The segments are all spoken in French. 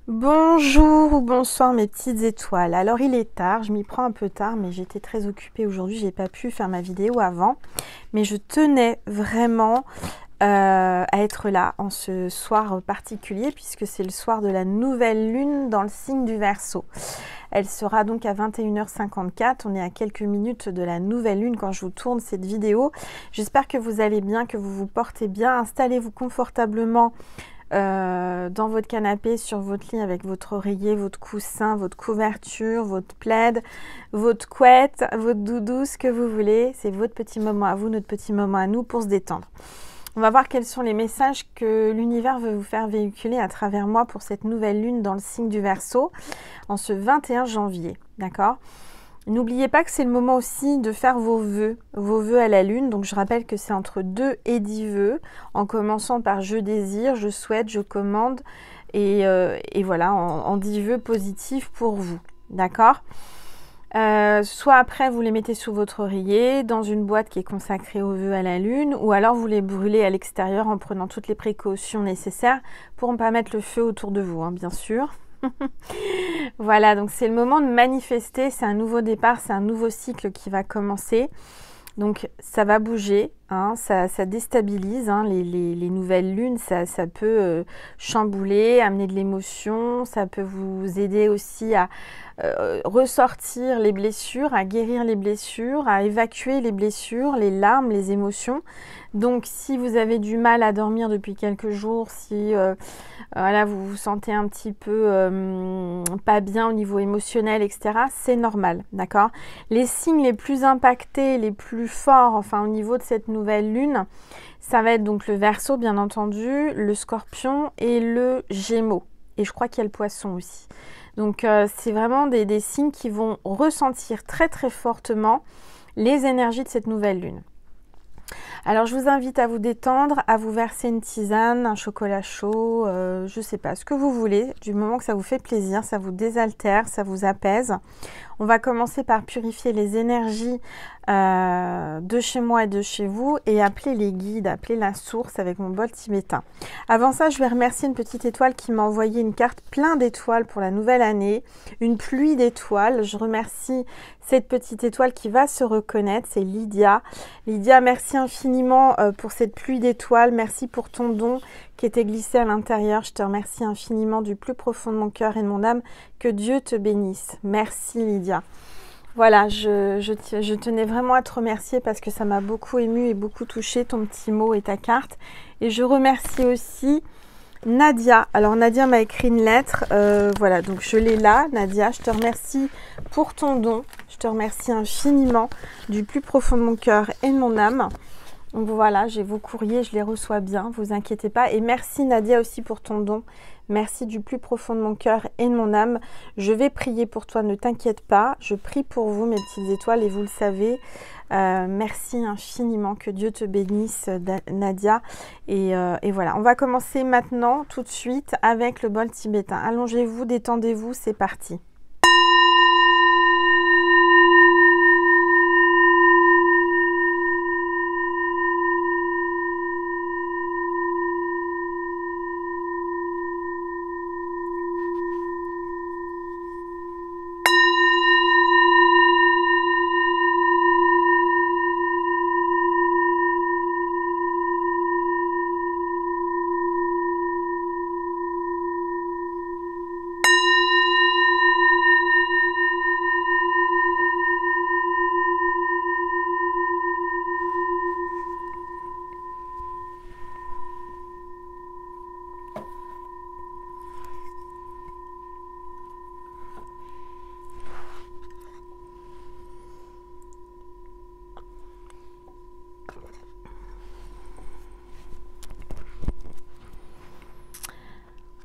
Bonjour ou bonsoir mes petites étoiles. Alors il est tard, je m'y prends un peu tard, mais j'étais très occupée aujourd'hui, j'ai pas pu faire ma vidéo avant. Mais je tenais vraiment à être là en ce soir particulier, puisque c'est le soir de la nouvelle lune dans le signe du Verseau. Elle sera donc à 21h54, on est à quelques minutes de la nouvelle lune quand je vous tourne cette vidéo. J'espère que vous allez bien, que vous vous portez bien. Installez-vous confortablement dans votre canapé, sur votre lit, avec votre oreiller, votre coussin, votre couverture, votre plaid, votre couette, votre doudou, ce que vous voulez. C'est votre petit moment à vous, notre petit moment à nous pour se détendre. On va voir quels sont les messages que l'univers veut vous faire véhiculer à travers moi pour cette nouvelle lune dans le signe du Verseau en ce 21 janvier. D'accord ? N'oubliez pas que c'est le moment aussi de faire vos vœux à la lune. Donc je rappelle que c'est entre 2 et 10 vœux, en commençant par je désire, je souhaite, je commande, et voilà, en 10 vœux positifs pour vous. D'accord ? Soit après vous les mettez sous votre oreiller, dans une boîte qui est consacrée aux vœux à la lune, ou alors vous les brûlez à l'extérieur en prenant toutes les précautions nécessaires pour ne pas mettre le feu autour de vous, hein, bien sûr. Voilà, donc c'est le moment de manifester, c'est un nouveau départ, c'est un nouveau cycle qui va commencer. Donc ça va bouger, hein, ça déstabilise, hein, les nouvelles lunes, ça peut chambouler, amener de l'émotion, ça peut vous aider aussi à ressortir les blessures, à guérir les blessures, à évacuer les blessures, les larmes, les émotions. Donc si vous avez du mal à dormir depuis quelques jours, si voilà, vous vous sentez un petit peu pas bien au niveau émotionnel, etc., c'est normal, d'accord ? Les signes les plus impactés, les plus forts, enfin au niveau de cette nouvelle lune, ça va être donc le Verseau, bien entendu, le Scorpion et le Gémeaux. Et je crois qu'il y a le Poisson aussi. Donc c'est vraiment des signes qui vont ressentir très très fortement les énergies de cette nouvelle lune. Alors je vous invite à vous détendre, à vous verser une tisane, un chocolat chaud, je sais pas, ce que vous voulez, du moment que ça vous fait plaisir, ça vous désaltère, ça vous apaise. On va commencer par purifier les énergies de chez moi et de chez vous et appeler les guides, appeler la source avec mon bol tibétain. Avant ça, je vais remercier une petite étoile qui m'a envoyé une carte plein d'étoiles pour la nouvelle année, une pluie d'étoiles. Je remercie cette petite étoile qui va se reconnaître, c'est Lydia. Lydia, merci infiniment pour cette pluie d'étoiles, merci pour ton don qui était glissé à l'intérieur. Je te remercie infiniment du plus profond de mon cœur et de mon âme. Que Dieu te bénisse. Merci Lydia. Voilà, je tenais vraiment à te remercier parce que ça m'a beaucoup émue et beaucoup touché ton petit mot et ta carte. Et je remercie aussi Nadia. Alors Nadia m'a écrit une lettre. Voilà, donc je l'ai là. Nadia, je te remercie pour ton don. Je te remercie infiniment du plus profond de mon cœur et de mon âme. Donc voilà, j'ai vos courriers, je les reçois bien, vous inquiétez pas. Et merci Nadia aussi pour ton don. Merci du plus profond de mon cœur et de mon âme. Je vais prier pour toi, ne t'inquiète pas. Je prie pour vous, mes petites étoiles, et vous le savez. Merci infiniment, que Dieu te bénisse, Nadia. Et voilà, on va commencer maintenant, tout de suite, avec le bol tibétain. Allongez-vous, détendez-vous, c'est parti.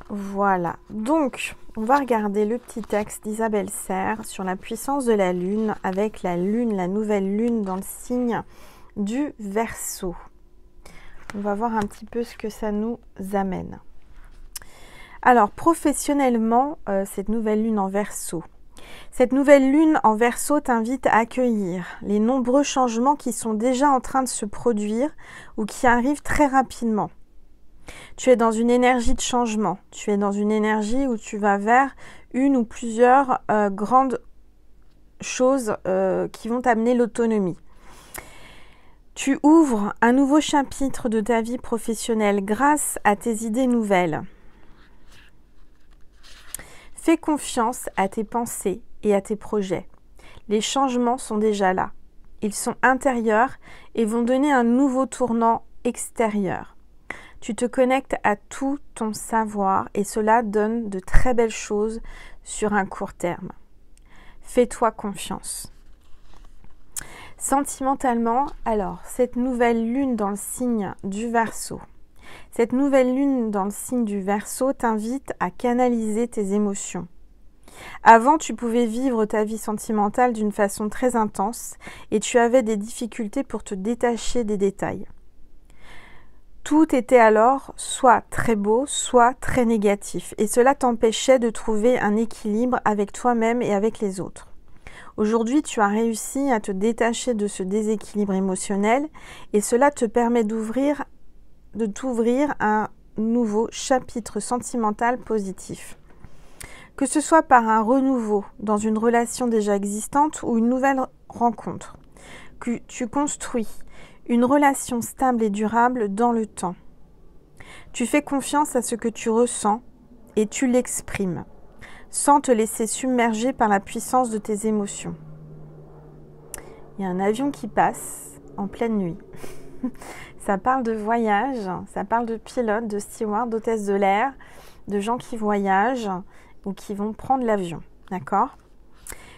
Voilà, donc on va regarder le petit texte d'Isabelle Serre sur la puissance de la lune avec la lune, la nouvelle lune dans le signe du Verseau. On va voir un petit peu ce que ça nous amène. Alors professionnellement, cette nouvelle lune en Verseau. Cette nouvelle lune en Verseau t'invite à accueillir les nombreux changements qui sont déjà en train de se produire ou qui arrivent très rapidement. Tu es dans une énergie de changement. Tu es dans une énergie où tu vas vers une ou plusieurs grandes choses qui vont t'amener l'autonomie. Tu ouvres un nouveau chapitre de ta vie professionnelle grâce à tes idées nouvelles. Fais confiance à tes pensées et à tes projets. Les changements sont déjà là. Ils sont intérieurs et vont donner un nouveau tournant extérieur. Tu te connectes à tout ton savoir et cela donne de très belles choses sur un court terme. Fais-toi confiance. Sentimentalement, alors, cette nouvelle lune dans le signe du Verseau. Cette nouvelle lune dans le signe du Verseau t'invite à canaliser tes émotions. Avant, tu pouvais vivre ta vie sentimentale d'une façon très intense et tu avais des difficultés pour te détacher des détails. Tout était alors soit très beau, soit très négatif et cela t'empêchait de trouver un équilibre avec toi-même et avec les autres. Aujourd'hui, tu as réussi à te détacher de ce déséquilibre émotionnel et cela te permet de t'ouvrir un nouveau chapitre sentimental positif. Que ce soit par un renouveau dans une relation déjà existante ou une nouvelle rencontre, que tu construis une relation stable et durable dans le temps. Tu fais confiance à ce que tu ressens et tu l'exprimes, sans te laisser submerger par la puissance de tes émotions. Il y a un avion qui passe en pleine nuit. Ça parle de voyage, ça parle de pilotes, de stewards, d'hôtesses de l'air, de gens qui voyagent ou qui vont prendre l'avion, d'accord?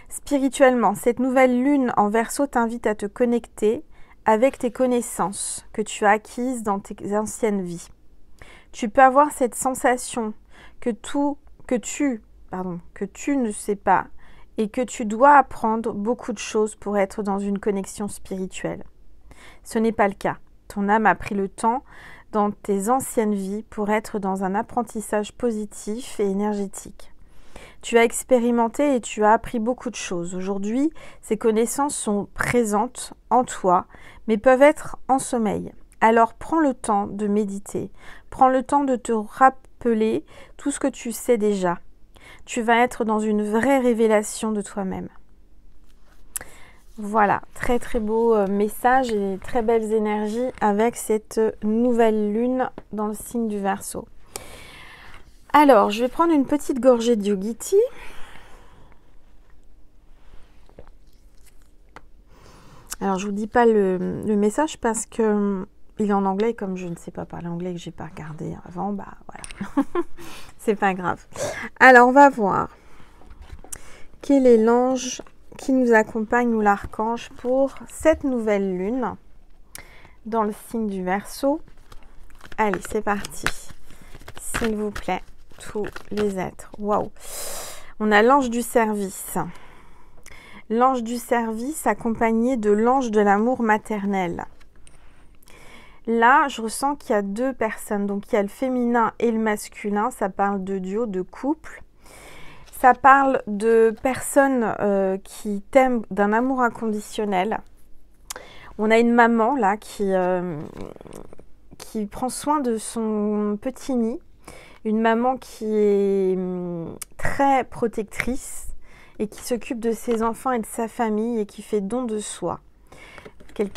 Spirituellement, cette nouvelle lune en Verseau t'invite à te connecter avec tes connaissances que tu as acquises dans tes anciennes vies. Tu peux avoir cette sensation que tu ne sais pas et que tu dois apprendre beaucoup de choses pour être dans une connexion spirituelle. Ce n'est pas le cas. Ton âme a pris le temps dans tes anciennes vies pour être dans un apprentissage positif et énergétique. Tu as expérimenté et tu as appris beaucoup de choses. Aujourd'hui, ces connaissances sont présentes en toi, mais peuvent être en sommeil. Alors prends le temps de méditer. Prends le temps de te rappeler tout ce que tu sais déjà. Tu vas être dans une vraie révélation de toi-même. Voilà, très très beau message et très belles énergies avec cette nouvelle lune dans le signe du Verseau. Alors, je vais prendre une petite gorgée de Yogiti. Alors, je ne vous dis pas le message parce que il est en anglais. Comme je ne sais pas parler anglais et que je n'ai pas regardé avant, bah voilà. C'est pas grave. Alors, on va voir. Quel est l'ange qui nous accompagne ou l'archange pour cette nouvelle lune dans le signe du Verseau? Allez, c'est parti. S'il vous plaît, tous les êtres. Waouh! On a l'ange du service. L'ange du service accompagné de l'ange de l'amour maternel. Là, je ressens qu'il y a deux personnes. Donc, il y a le féminin et le masculin. Ça parle de duo, de couple. Ça parle de personnes qui t'aiment d'un amour inconditionnel. On a une maman là qui prend soin de son petit nid. Une maman qui est très protectrice et qui s'occupe de ses enfants et de sa famille et qui fait don de soi.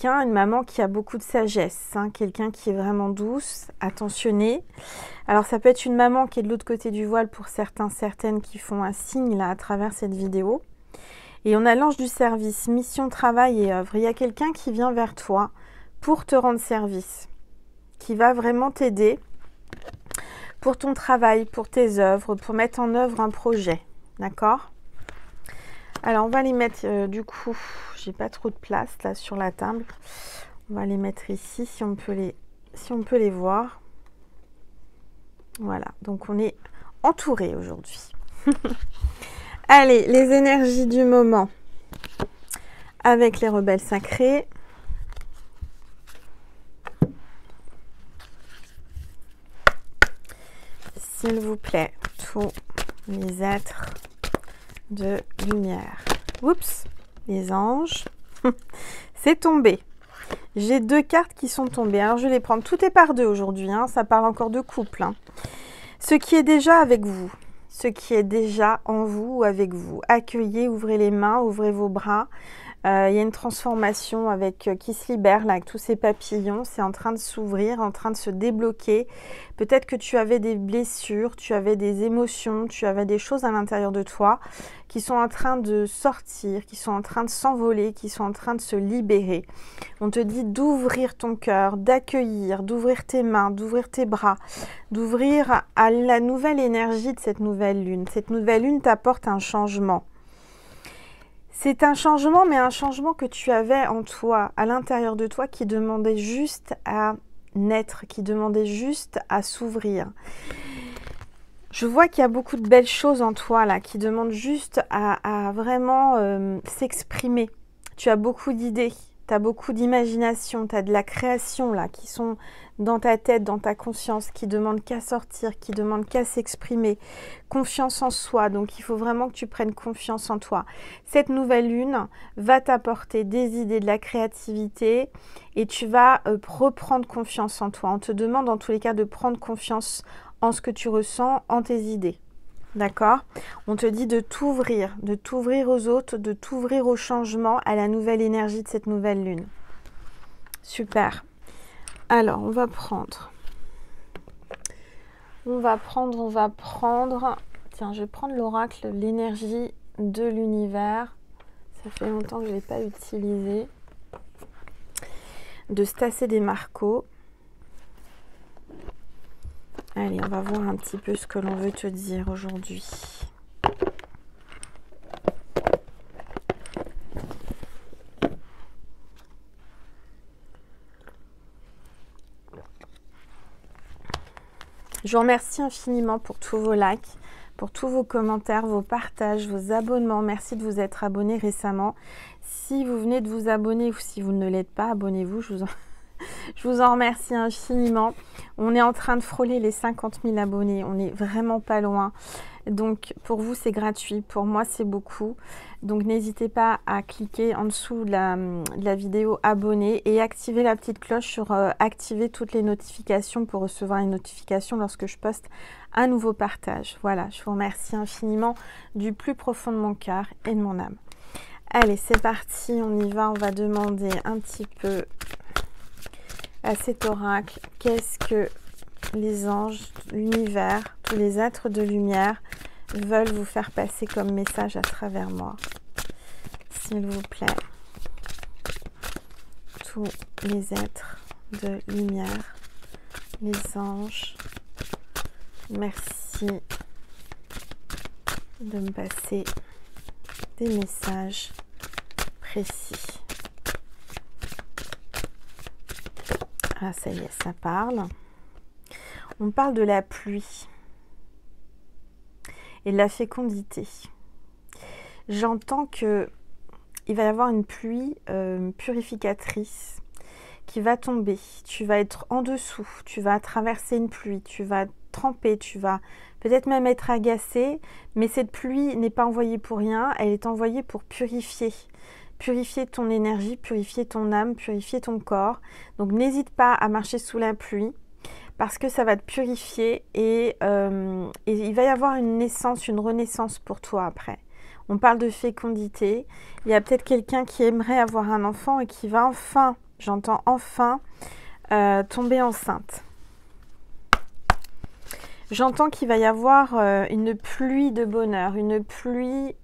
Une maman qui a beaucoup de sagesse, hein, quelqu'un qui est vraiment douce, attentionnée. Alors ça peut être une maman qui est de l'autre côté du voile pour certains, certaines qui font un signe là à travers cette vidéo. Et on a l'ange du service, mission, travail et œuvre. Il y a quelqu'un qui vient vers toi pour te rendre service, qui va vraiment t'aider pour ton travail, pour tes œuvres, pour mettre en œuvre un projet. D'accord? Alors, on va les mettre, du coup, j'ai pas trop de place là sur la table. On va les mettre ici, si on peut les voir. Voilà, donc on est entouré aujourd'hui. Allez, les énergies du moment avec les rebelles sacrés. S'il vous plaît, tous les êtres de lumière. Oups, les anges. C'est tombé. J'ai 2 cartes qui sont tombées. Alors, je vais les prendre. Tout est par 2 aujourd'hui, hein. Ça parle encore de couple, hein. Ce qui est déjà avec vous, ce qui est déjà en vous ou avec vous. Accueillez, ouvrez les mains, ouvrez vos bras. Il y a une transformation avec qui se libère là, avec tous ces papillons. C'est en train de s'ouvrir, en train de se débloquer. Peut-être que tu avais des blessures, tu avais des émotions, tu avais des choses à l'intérieur de toi qui sont en train de sortir, qui sont en train de s'envoler, qui sont en train de se libérer. On te dit d'ouvrir ton cœur, d'accueillir, d'ouvrir tes mains, d'ouvrir tes bras, d'ouvrir à la nouvelle énergie de cette nouvelle lune. Cette nouvelle lune t'apporte un changement. C'est un changement, mais un changement que tu avais en toi, à l'intérieur de toi, qui demandait juste à naître, qui demandait juste à s'ouvrir. Je vois qu'il y a beaucoup de belles choses en toi, là, qui demandent juste à vraiment s'exprimer. Tu as beaucoup d'idées, tu as beaucoup d'imagination, tu as de la création, là, qui sont dans ta tête, dans ta conscience, qui demandent qu'à sortir, qui demandent qu'à s'exprimer. Confiance en soi, donc il faut vraiment que tu prennes confiance en toi. Cette nouvelle lune va t'apporter des idées, de la créativité et tu vas reprendre confiance en toi. On te demande en tous les cas de prendre confiance en ce que tu ressens, en tes idées. D'accord? On te dit de t'ouvrir aux autres, de t'ouvrir au changement, à la nouvelle énergie de cette nouvelle lune. Super. Alors, on va prendre. Tiens, je vais prendre l'oracle, l'énergie de l'univers. Ça fait longtemps que je ne l'ai pas utilisé. De Stasé Demarco. Allez, on va voir un petit peu ce que l'on veut te dire aujourd'hui. Je vous remercie infiniment pour tous vos likes, pour tous vos commentaires, vos partages, vos abonnements. Merci de vous être abonné récemment. Si vous venez de vous abonner ou si vous ne l'êtes pas, abonnez-vous. Je vous en remercie infiniment. On est en train de frôler les 50 000 abonnés. On n'est vraiment pas loin. Donc, pour vous, c'est gratuit. Pour moi, c'est beaucoup. Donc, n'hésitez pas à cliquer en dessous de la vidéo abonner et activer la petite cloche sur activer toutes les notifications pour recevoir les notifications lorsque je poste un nouveau partage. Voilà, je vous remercie infiniment du plus profond de mon cœur et de mon âme. Allez, c'est parti. On y va. On va demander un petit peu à cet oracle, qu'est-ce que les anges, l'univers, tous les êtres de lumière veulent vous faire passer comme message à travers moi. S'il vous plaît, tous les êtres de lumière, les anges, merci de me passer des messages précis. Ah, ça y est, ça parle. On parle de la pluie et de la fécondité. J'entends que il va y avoir une pluie purificatrice qui va tomber. Tu vas être en dessous, tu vas traverser une pluie, tu vas tremper, tu vas peut-être même être agacé, mais cette pluie n'est pas envoyée pour rien, elle est envoyée pour purifier. Purifier ton énergie, purifier ton âme, purifier ton corps. Donc n'hésite pas à marcher sous la pluie parce que ça va te purifier et il va y avoir une naissance, une renaissance pour toi après. On parle de fécondité. Il y a peut-être quelqu'un qui aimerait avoir un enfant et qui va enfin, j'entends enfin, tomber enceinte. J'entends qu'il va y avoir une pluie de bonheur, une pluie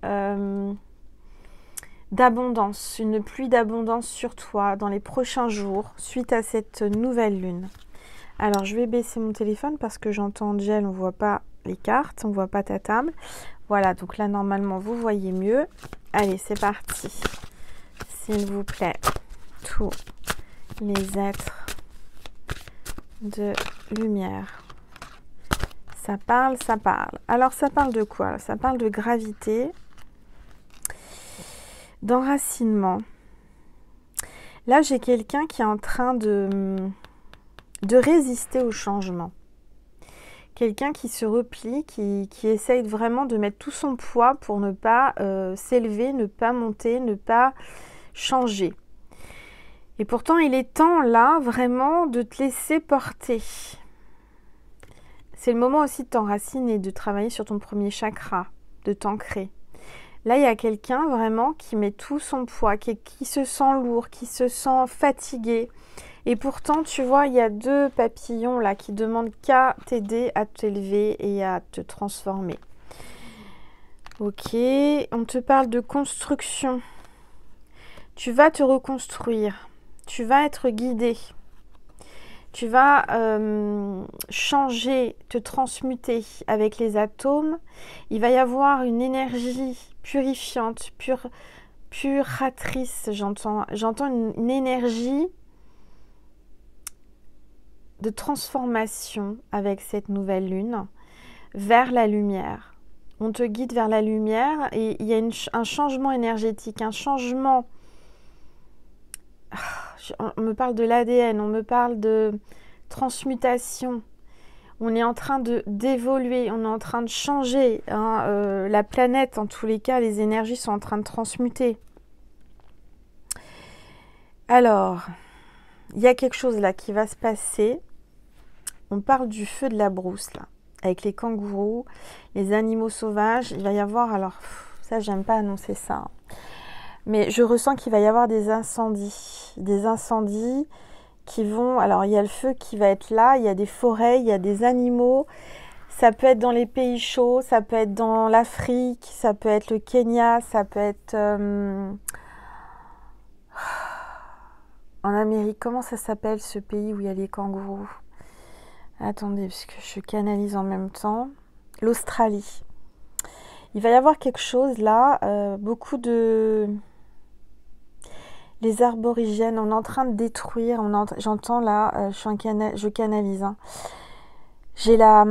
d'abondance, une pluie d'abondance sur toi dans les prochains jours suite à cette nouvelle lune. Alors je vais baisser mon téléphone parce que j'entends Angel, on ne voit pas les cartes, on ne voit pas ta table. Voilà, donc là normalement vous voyez mieux. Allez, c'est parti. S'il vous plaît, tous les êtres de lumière. Ça parle, ça parle. Alors ça parle de quoi? Ça parle de gravité, d'enracinement. Là, j'ai quelqu'un qui est en train de résister au changement. Quelqu'un qui se replie, qui essaye vraiment de mettre tout son poids pour ne pas s'élever, ne pas monter, ne pas changer. Et pourtant, il est temps là, vraiment, de te laisser porter. C'est le moment aussi de t'enraciner et de travailler sur ton premier chakra, de t'ancrer. Là, il y a quelqu'un vraiment qui met tout son poids, qui se sent lourd, qui se sent fatigué. Et pourtant, tu vois, il y a 2 papillons là qui demandent qu'à t'aider à t'élever et à te transformer. Ok, on te parle de construction. Tu vas te reconstruire. Tu vas être guidé. Tu vas changer, te transmuter avec les atomes. Il va y avoir une énergie purifiante, puratrice, j'entends une énergie de transformation avec cette nouvelle lune vers la lumière. On te guide vers la lumière et il y a un changement énergétique, un changement. On me parle de l'ADN, on me parle de transmutation. On est en train d'évoluer, on est en train de changer. Hein, la planète, en tous les cas, les énergies sont en train de transmuter. Alors, il y a quelque chose là qui va se passer. On parle du feu de la brousse là, avec les kangourous, les animaux sauvages. Il va y avoir, alors ça j'aime pas annoncer ça, hein. Mais je ressens qu'il va y avoir des incendies qui vont, alors il y a le feu qui va être là, il y a des forêts, il y a des animaux, ça peut être dans les pays chauds, ça peut être dans l'Afrique, ça peut être le Kenya, ça peut être en Amérique. Comment ça s'appelle ce pays où il y a les kangourous? Attendez, parce que je canalise en même temps. L'Australie. Il va y avoir quelque chose là, beaucoup de... Les aborigènes, on est en train de détruire, j'entends là, je canalise. Hein. J'ai la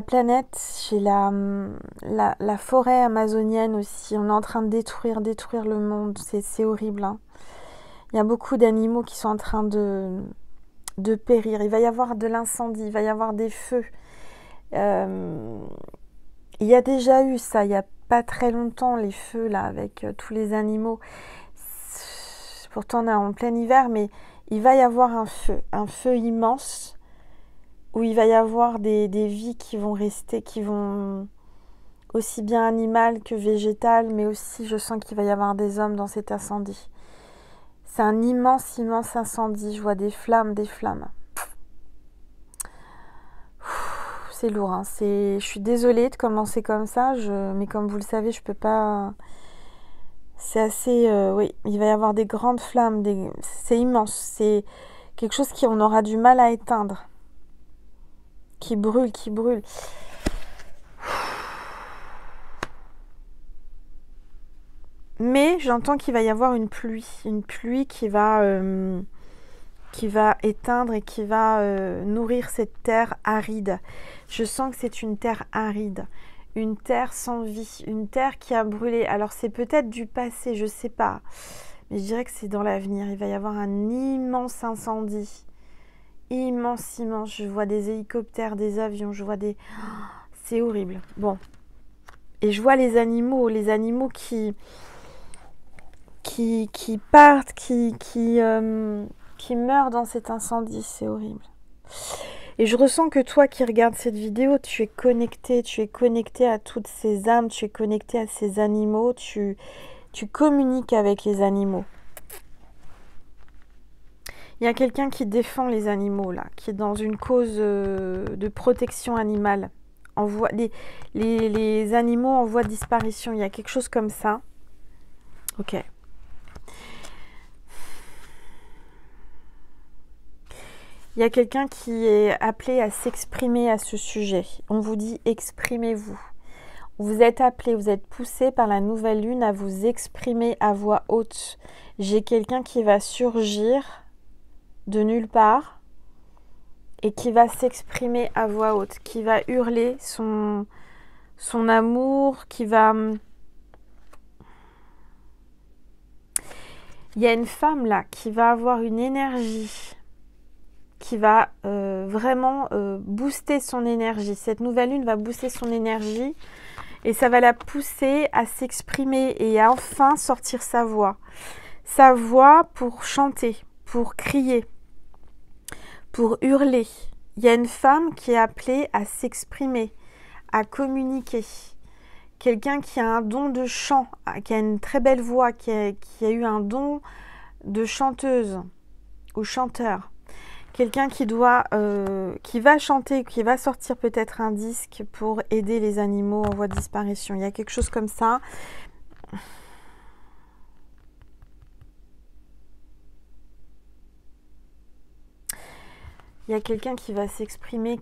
planète, j'ai la forêt amazonienne aussi, on est en train de détruire le monde, c'est horrible. Hein. Il y a beaucoup d'animaux qui sont en train de périr, il va y avoir de l'incendie, il va y avoir des feux. Il y a déjà eu ça, il n'y a pas très longtemps, les feux là, avec tous les animaux. Pourtant on est en plein hiver, mais il va y avoir un feu immense, où il va y avoir des vies qui vont rester, qui vont aussi bien animales que végétales, mais aussi je sens qu'il va y avoir des hommes dans cet incendie. C'est un immense incendie, je vois des flammes. C'est lourd, hein. Je suis désolée de commencer comme ça, mais comme vous le savez, je peux pas... C'est assez... oui, il va y avoir des grandes flammes, c'est immense, c'est quelque chose qu'on aura du mal à éteindre, qui brûle. Mais j'entends qu'il va y avoir une pluie qui va éteindre et qui va nourrir cette terre aride. Je sens que c'est une terre aride. Une terre sans vie, une terre qui a brûlé. Alors c'est peut-être du passé, je sais pas. Mais je dirais que c'est dans l'avenir. Il va y avoir un immense incendie. Immense. Je vois des hélicoptères, des avions, je vois des... C'est horrible. Bon. Et je vois les animaux qui partent, qui meurent dans cet incendie. C'est horrible. Et je ressens que toi qui regardes cette vidéo, tu es connecté à toutes ces âmes, tu es connecté à ces animaux, tu communiques avec les animaux. Il y a quelqu'un qui défend les animaux là, qui est dans une cause de protection animale. Les animaux en voie de disparition, il y a quelque chose comme ça. Ok. Il y a quelqu'un qui est appelé à s'exprimer à ce sujet. On vous dit exprimez-vous. Vous êtes appelé, vous êtes poussé par la nouvelle lune à vous exprimer à voix haute. J'ai quelqu'un qui va surgir de nulle part et qui va s'exprimer à voix haute, qui va hurler son amour, qui va... Il y a une femme là qui va avoir une énergie qui va vraiment booster son énergie. Cette nouvelle lune va booster son énergie et ça va la pousser à s'exprimer et à enfin sortir sa voix. Sa voix pour chanter. pour crier, pour hurler. Il y a une femme qui est appelée à s'exprimer, à communiquer. Quelqu'un qui a un don de chant, qui a une très belle voix, qui a eu un don de chanteuse ou chanteur. Quelqu'un qui va chanter, qui va sortir peut-être un disque pour aider les animaux en voie de disparition. Il y a quelque chose comme ça. Il y a quelqu'un qui va s'exprimer,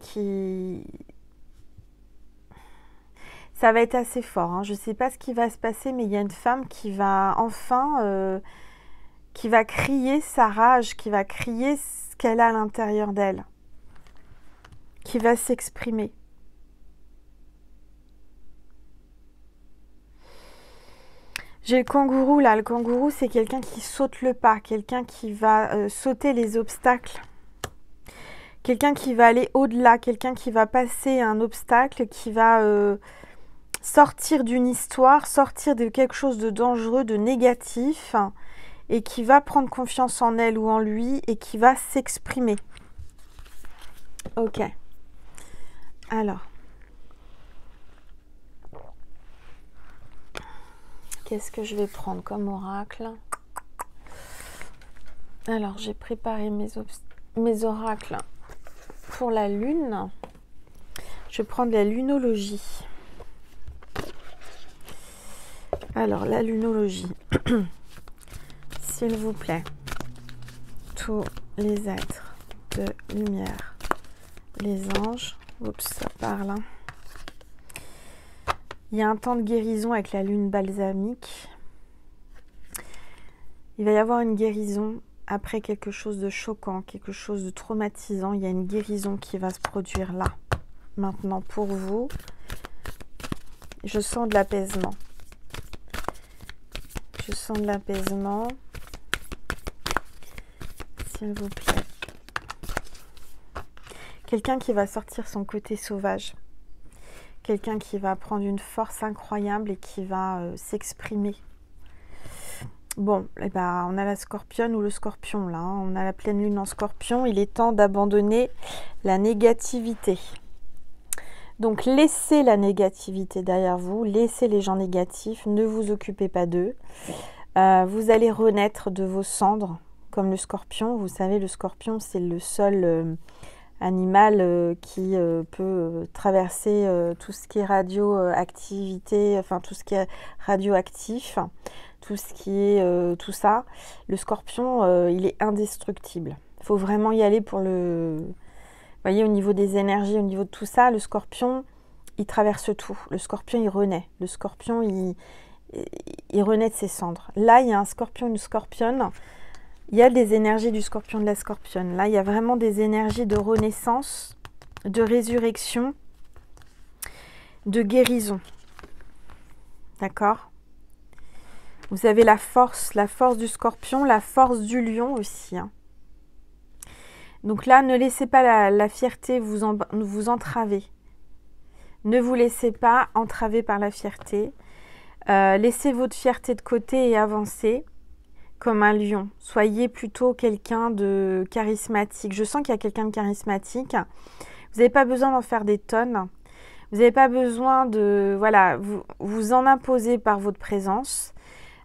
ça va être assez fort. Hein. Je ne sais pas ce qui va se passer, mais il y a une femme qui va enfin... qui va crier sa rage, qui va crier ce qu'elle a à l'intérieur d'elle. Qui va s'exprimer. J'ai le kangourou là. Le kangourou, c'est quelqu'un qui saute le pas. Quelqu'un qui va sauter les obstacles. Quelqu'un qui va aller au-delà, quelqu'un qui va passer un obstacle, qui va sortir d'une histoire, sortir de quelque chose de dangereux, de négatif, et qui va prendre confiance en elle ou en lui, et qui va s'exprimer. Ok. Alors. Qu'est-ce que je vais prendre comme oracle? Alors, j'ai préparé mes oracles pour la lune. Je vais prendre la lunologie. Alors, la lunologie. S'il vous plaît, tous les êtres de lumière, les anges. Oups, ça parle. Hein. Il y a un temps de guérison avec la lune balsamique. Il va y avoir une guérison après quelque chose de choquant, quelque chose de traumatisant. Il y a une guérison qui va se produire là, maintenant pour vous. Je sens de l'apaisement. Je sens de l'apaisement. S'il vous plaît. Quelqu'un qui va sortir son côté sauvage. Quelqu'un qui va prendre une force incroyable et qui va s'exprimer. Bon, eh ben, on a la scorpionne ou le scorpion là. Hein. On a la pleine lune en scorpion. Il est temps d'abandonner la négativité. Donc, laissez la négativité derrière vous. Laissez les gens négatifs. Ne vous occupez pas d'eux. Vous allez renaître de vos cendres, comme le scorpion. Vous savez, le scorpion, c'est le seul... animal qui peut traverser tout ce qui est radioactivité, enfin tout ce qui est radioactif, tout ce qui est tout ça. Le scorpion, il est indestructible. Il faut vraiment y aller pour le... Vous voyez, au niveau des énergies, au niveau de tout ça, le scorpion, il traverse tout. Le scorpion, il renaît. Le scorpion, il renaît de ses cendres. Là, il y a un scorpion, une scorpionne. Il y a des énergies du scorpion, de la scorpionne. Là, il y a vraiment des énergies de renaissance, de résurrection, de guérison. D'accord? Vous avez la force du scorpion, la force du lion aussi. Hein. Donc là, ne laissez pas la fierté vous entraver. Ne vous laissez pas entraver par la fierté. Laissez votre fierté de côté et avancez. Comme un lion. Soyez plutôt quelqu'un de charismatique. Je sens qu'il y a quelqu'un de charismatique. Vous n'avez pas besoin d'en faire des tonnes. Vous n'avez pas besoin de... Voilà, vous en imposez par votre présence.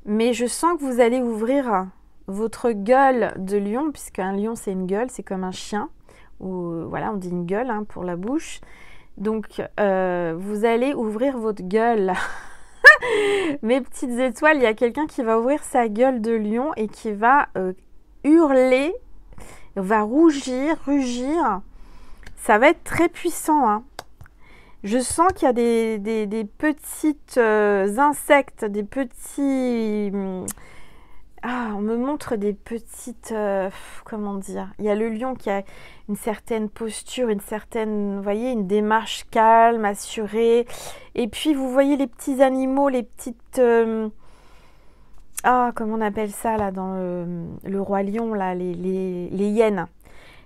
Mais je sens que vous allez ouvrir votre gueule de lion, puisqu'un lion, c'est une gueule, c'est comme un chien. Ou voilà, on dit une gueule hein, pour la bouche. Donc, vous allez ouvrir votre gueule. Mes petites étoiles, il y a quelqu'un qui va ouvrir sa gueule de lion et qui va hurler, va rugir. Ça va être très puissant. Hein. Je sens qu'il y a des petites insectes, des petits... on me montre des petites... comment dire? Il y a le lion qui a une certaine posture, une certaine... Vous voyez, une démarche calme, assurée. Et puis, vous voyez les petits animaux, les petites... comment on appelle ça, là, dans le Roi Lion, là, les hyènes.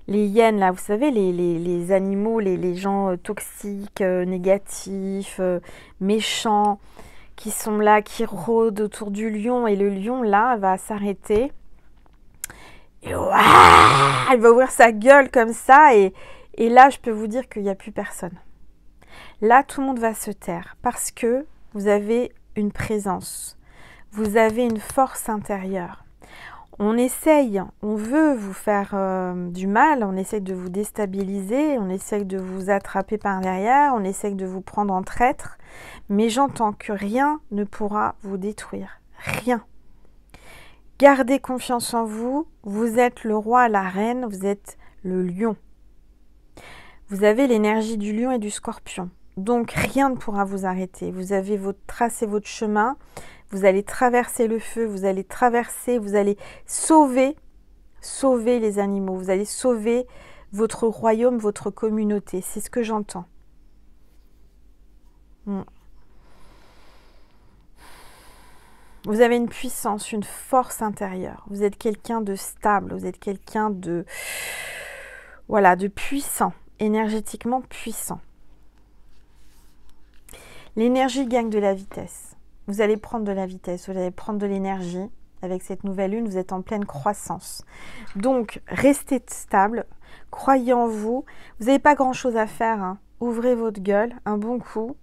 Les hyènes, là, vous savez, les animaux, les gens toxiques, négatifs, méchants, qui sont là, qui rôdent autour du lion. Et le lion, là, va s'arrêter Et ouah, elle va ouvrir sa gueule comme ça. Et là, je peux vous dire qu'il n'y a plus personne. Là, tout le monde va se taire parce que vous avez une présence. Vous avez une force intérieure. On essaye, on veut vous faire du mal, on essaye de vous déstabiliser, on essaye de vous attraper par derrière, on essaye de vous prendre en traître, mais j'entends que rien ne pourra vous détruire. Rien. Gardez confiance en vous, vous êtes le roi, la reine, vous êtes le lion. Vous avez l'énergie du lion et du scorpion, donc rien ne pourra vous arrêter. Vous avez tracé votre chemin. Vous allez traverser le feu, vous allez sauver les animaux, vous allez sauver votre royaume, votre communauté. C'est ce que j'entends. Vous avez une puissance, une force intérieure. Vous êtes quelqu'un de stable, vous êtes quelqu'un de puissant, énergétiquement puissant. L'énergie gagne de la vitesse. Vous allez prendre de la vitesse, vous allez prendre de l'énergie. Avec cette nouvelle lune, vous êtes en pleine croissance. Donc, restez stable, croyez en vous. Vous n'avez pas grand-chose à faire. Hein. Ouvrez votre gueule, un bon coup,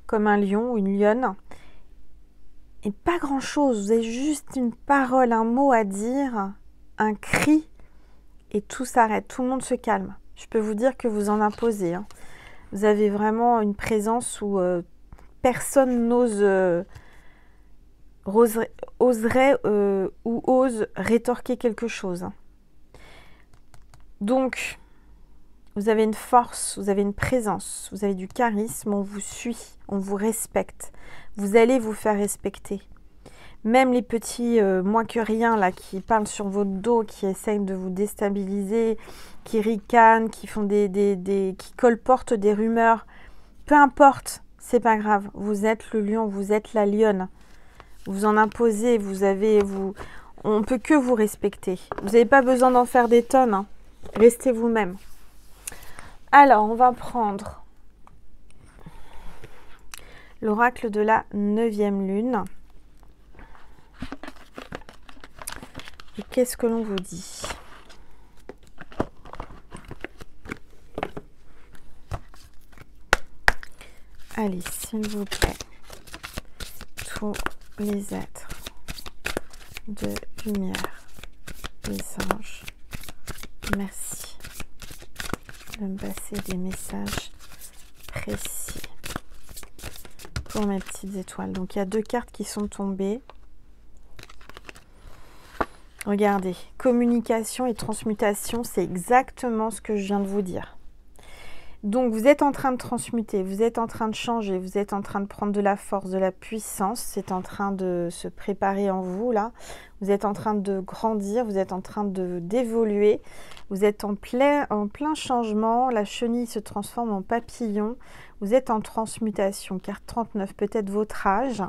comme un lion ou une lionne. Et pas grand-chose, vous avez juste une parole, un mot à dire, un cri, et tout s'arrête, tout le monde se calme. Je peux vous dire que vous en imposez. Hein. Vous avez vraiment une présence où personne oserait ou ose rétorquer quelque chose. Donc, vous avez une force, vous avez une présence, vous avez du charisme, on vous suit, on vous respecte. Vous allez vous faire respecter. Même les petits moins que rien là qui parlent sur votre dos, qui essayent de vous déstabiliser, qui ricanent, qui font qui colportent des rumeurs, peu importe. C'est pas grave, vous êtes le lion, vous êtes la lionne. Vous en imposez, on ne peut que vous respecter. Vous n'avez pas besoin d'en faire des tonnes. Hein. Restez vous-même. Alors, on va prendre l'oracle de la 9e lune. Et qu'est-ce que l'on vous dit ? Allez, s'il vous plaît, tous les êtres de lumière, les anges, merci de me passer des messages précis pour mes petites étoiles. Donc, il y a 2 cartes qui sont tombées. Regardez, communication et transmutation, c'est exactement ce que je viens de vous dire. Donc, vous êtes en train de transmuter, vous êtes en train de changer, vous êtes en train de prendre de la force, de la puissance. C'est en train de se préparer en vous, là. Vous êtes en train de grandir, vous êtes en train d'évoluer. Vous êtes en plein changement. La chenille se transforme en papillon. Vous êtes en transmutation. Carte 39, peut-être votre âge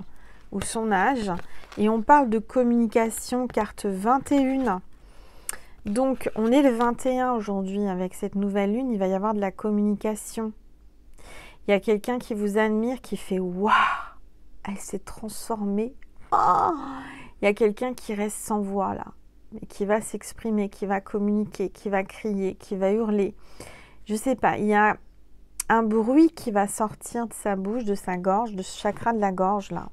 ou son âge. Et on parle de communication, carte 21. Donc, on est le 21 aujourd'hui avec cette nouvelle lune, il va y avoir de la communication. Il y a quelqu'un qui vous admire, qui fait « Waouh, elle s'est transformée. Oh !» Il y a quelqu'un qui reste sans voix là, mais qui va s'exprimer, qui va communiquer, qui va crier, qui va hurler. Je ne sais pas, il y a un bruit qui va sortir de sa bouche, de sa gorge, de ce chakra de la gorge là.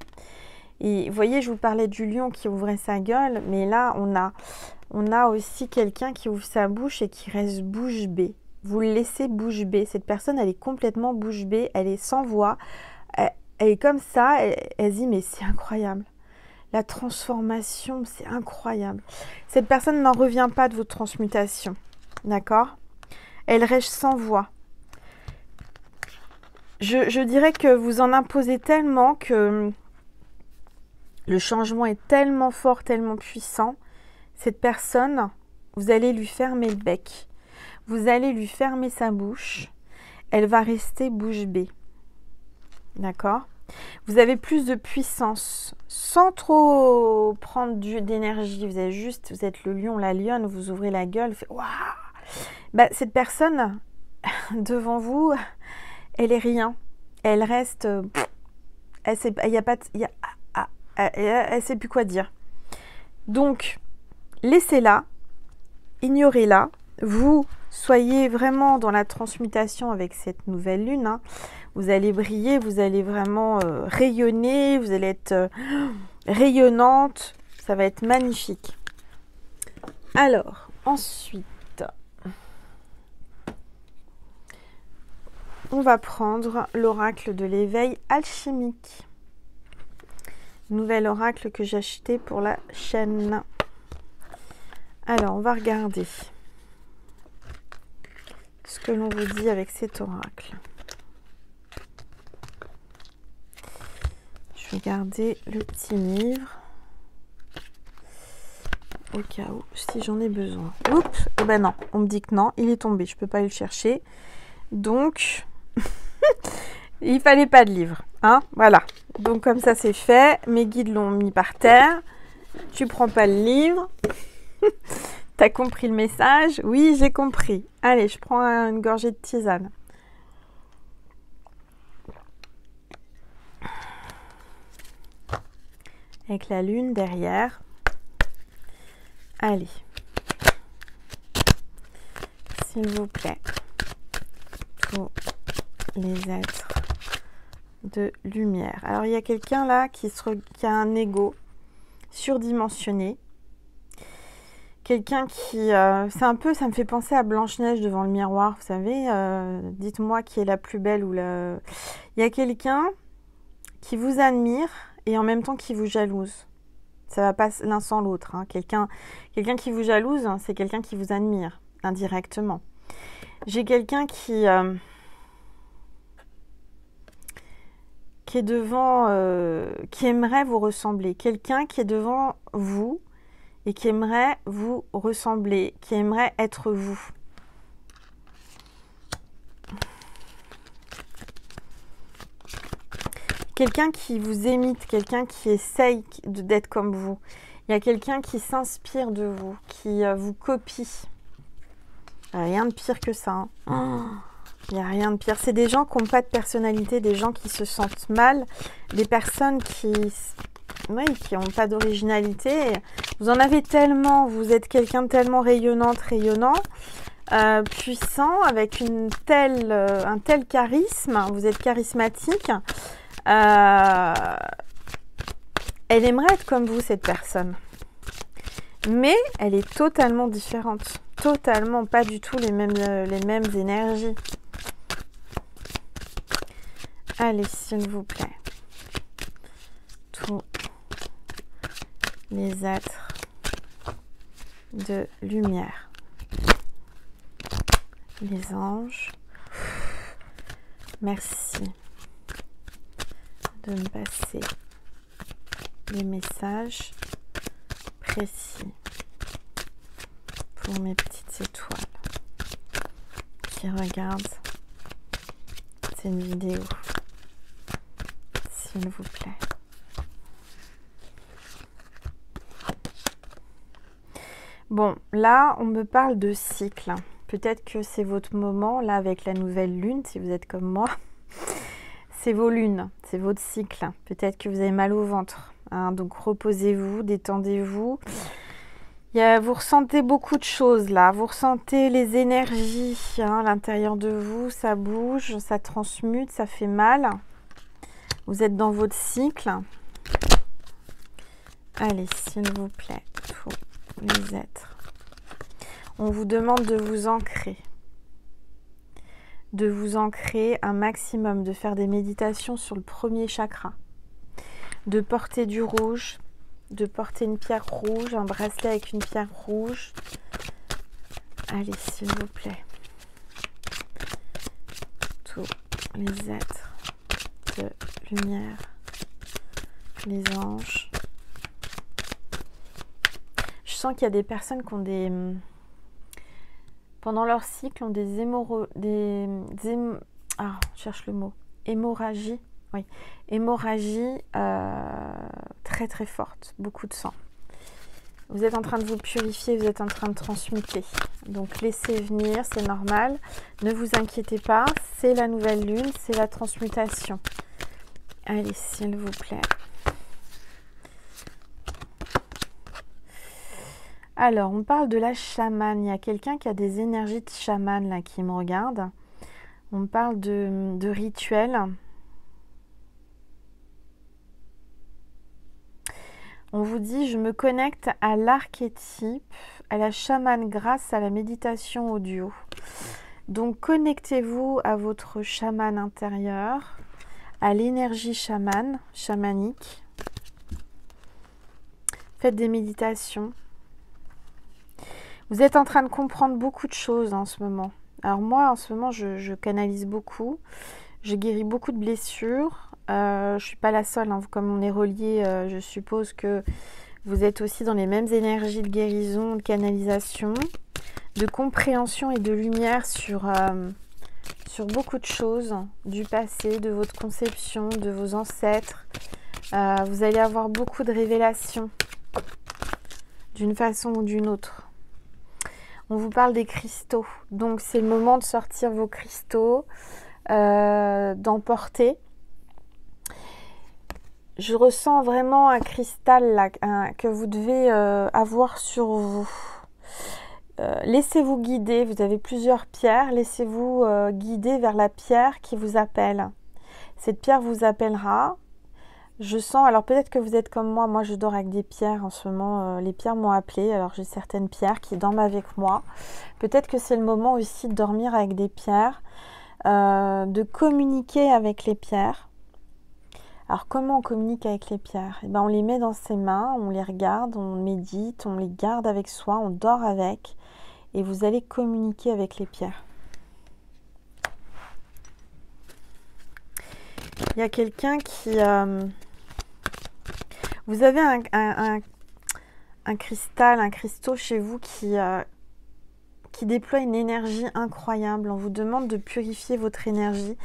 Et vous voyez, je vous parlais du lion qui ouvrait sa gueule, mais là, on a aussi quelqu'un qui ouvre sa bouche et qui reste bouche bée. Vous le laissez bouche bée. Cette personne, elle est complètement bouche bée, elle est sans voix. Elle est comme ça, elle se dit, mais c'est incroyable. La transformation, c'est incroyable. Cette personne n'en revient pas de votre transmutation. D'accord ? Elle reste sans voix. Je dirais que vous en imposez tellement que le changement est tellement fort, tellement puissant. Cette personne, vous allez lui fermer le bec. Vous allez lui fermer sa bouche. Elle va rester bouche bée. D'accord ? Vous avez plus de puissance sans trop prendre d'énergie. Vous êtes le lion, la lionne, vous ouvrez la gueule. Vous faites, waouh ! Bah, cette personne, devant vous, elle est rien. Elle reste... elle sait plus quoi dire. Donc, laissez-la. ignorez-la. Vous soyez vraiment dans la transmutation avec cette nouvelle lune. Hein. Vous allez briller, vous allez vraiment rayonner, vous allez être rayonnante. Ça va être magnifique. Alors, ensuite, on va prendre l'oracle de l'éveil alchimique. Nouvel oracle que j'ai acheté pour la chaîne. Alors, on va regarder ce que l'on vous dit avec cet oracle. Je vais garder le petit livre au cas où, si j'en ai besoin. Oups, oh ben non, on me dit que non, il est tombé, je peux pas aller le chercher. Donc, il fallait pas de livre, hein, voilà. Donc comme ça c'est fait, mes guides l'ont mis par terre. Tu prends pas le livre. T'as compris le message? Oui, j'ai compris. Allez, je prends une gorgée de tisane. Avec la lune derrière. Allez. S'il vous plaît. Tous les êtres de lumière. Alors, il y a quelqu'un là qui a un ego surdimensionné. Quelqu'un qui... c'est un peu... Ça me fait penser à Blanche-Neige devant le miroir, vous savez. Dites-moi qui est la plus belle ou la... Il y a quelqu'un qui vous admire et en même temps qui vous jalouse. Ça va pas l'un sans l'autre. Hein. Quelqu'un qui vous jalouse, hein, c'est quelqu'un qui vous admire indirectement. J'ai quelqu'un qui est devant... qui aimerait vous ressembler. Quelqu'un qui est devant vous et qui aimerait vous ressembler, qui aimerait être vous. Quelqu'un qui vous imite, quelqu'un qui essaye d'être comme vous. Il y a quelqu'un qui s'inspire de vous, qui vous copie. Rien de pire que ça. Hein. Il n'y a rien de pire. C'est des gens qui n'ont pas de personnalité, des gens qui se sentent mal, des personnes qui n'ont pas d'originalité. Vous en avez tellement, vous êtes quelqu'un de tellement rayonnant, puissant, avec un tel charisme, vous êtes charismatique. Elle aimerait être comme vous, cette personne. Mais elle est totalement différente. Totalement, pas du tout les mêmes énergies. Allez, s'il vous plaît. Tous les êtres de lumière. Les anges. Merci de me passer les messages précis pour mes petites étoiles qui regardent cette vidéo, s'il vous plaît. Bon, là, on me parle de cycle. Peut-être que c'est votre moment, là, avec la nouvelle lune, si vous êtes comme moi. C'est vos lunes, c'est votre cycle. Peut-être que vous avez mal au ventre. Hein, donc, reposez-vous, détendez-vous. Vous ressentez beaucoup de choses, là. Vous ressentez les énergies hein, à l'intérieur de vous. Ça bouge, ça transmute, ça fait mal. Vous êtes dans votre cycle. Allez, s'il vous plaît, tous les êtres. On vous demande de vous ancrer. De vous ancrer un maximum, de faire des méditations sur le premier chakra. De porter du rouge, de porter une pierre rouge, un bracelet avec une pierre rouge. Allez, s'il vous plaît. Tous les êtres de lumière, les anges. Je sens qu'il y a des personnes qui ont des... Pendant leur cycle, ont des hémorragies. Oui, hémorragie très très forte, beaucoup de sang. Vous êtes en train de vous purifier, vous êtes en train de transmuter. Donc laissez venir, c'est normal. Ne vous inquiétez pas, c'est la nouvelle lune, c'est la transmutation. Allez, s'il vous plaît. Alors, on parle de la chamane. Il y a quelqu'un qui a des énergies de chamane là qui me regarde. On parle de rituels. On vous dit, je me connecte à l'archétype, à la chamane grâce à la méditation audio. Donc, connectez-vous à votre chamane intérieur, à l'énergie chamanique. Faites des méditations. Vous êtes en train de comprendre beaucoup de choses en ce moment. Alors moi, en ce moment, je canalise beaucoup. Je guéris beaucoup de blessures. Je ne suis pas la seule. Hein. Comme on est reliés, je suppose que vous êtes aussi dans les mêmes énergies de guérison, de canalisation, de compréhension et de lumière sur beaucoup de choses du passé, de votre conception, de vos ancêtres. Vous allez avoir beaucoup de révélations d'une façon ou d'une autre. On vous parle des cristaux. Donc, c'est le moment de sortir vos cristaux, d'emporter. Je ressens vraiment un cristal là, que vous devez avoir sur vous. Laissez-vous guider. Vous avez plusieurs pierres. Laissez-vous guider vers la pierre qui vous appelle. Cette pierre vous appellera. Je sens, alors peut-être que vous êtes comme moi je dors avec des pierres en ce moment, les pierres m'ont appelée, alors j'ai certaines pierres qui dorment avec moi. Peut-être que c'est le moment aussi de dormir avec des pierres, de communiquer avec les pierres. Alors comment on communique avec les pierres? Eh ben, on les met dans ses mains, on les regarde, on médite, on les garde avec soi, on dort avec et vous allez communiquer avec les pierres. Il y a quelqu'un qui... vous avez un cristal, un cristaux chez vous qui déploie une énergie incroyable. On vous demande de purifier votre énergie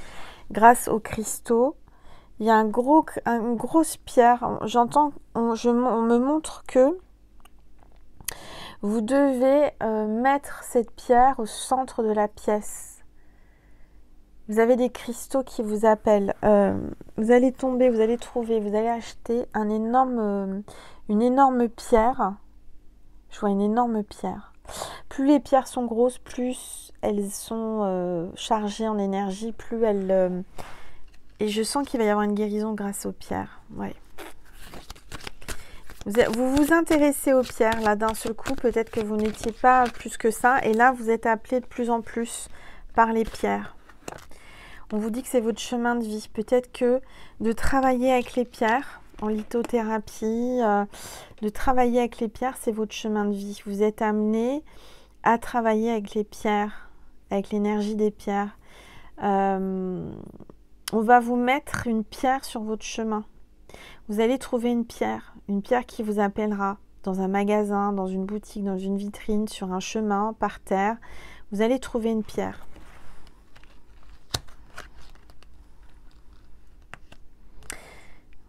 grâce aux cristaux. Il y a une grosse pierre. J'entends, on me montre que vous devez mettre cette pierre au centre de la pièce. Vous avez des cristaux qui vous appellent. Vous allez tomber, vous allez trouver, vous allez acheter une énorme pierre. Je vois une énorme pierre. Plus les pierres sont grosses, plus elles sont chargées en énergie, plus elles... et je sens qu'il va y avoir une guérison grâce aux pierres. Ouais. Vous vous intéressez aux pierres, là, d'un seul coup. Peut-être que vous n'étiez pas plus que ça. Et là, vous êtes appelé de plus en plus par les pierres. On vous dit que c'est votre chemin de vie. Peut-être que de travailler avec les pierres, en lithothérapie, de travailler avec les pierres, c'est votre chemin de vie. Vous êtes amené à travailler avec les pierres, avec l'énergie des pierres. On va vous mettre une pierre sur votre chemin. Vous allez trouver une pierre qui vous appellera dans un magasin, dans une boutique, dans une vitrine, sur un chemin, par terre. Vous allez trouver une pierre.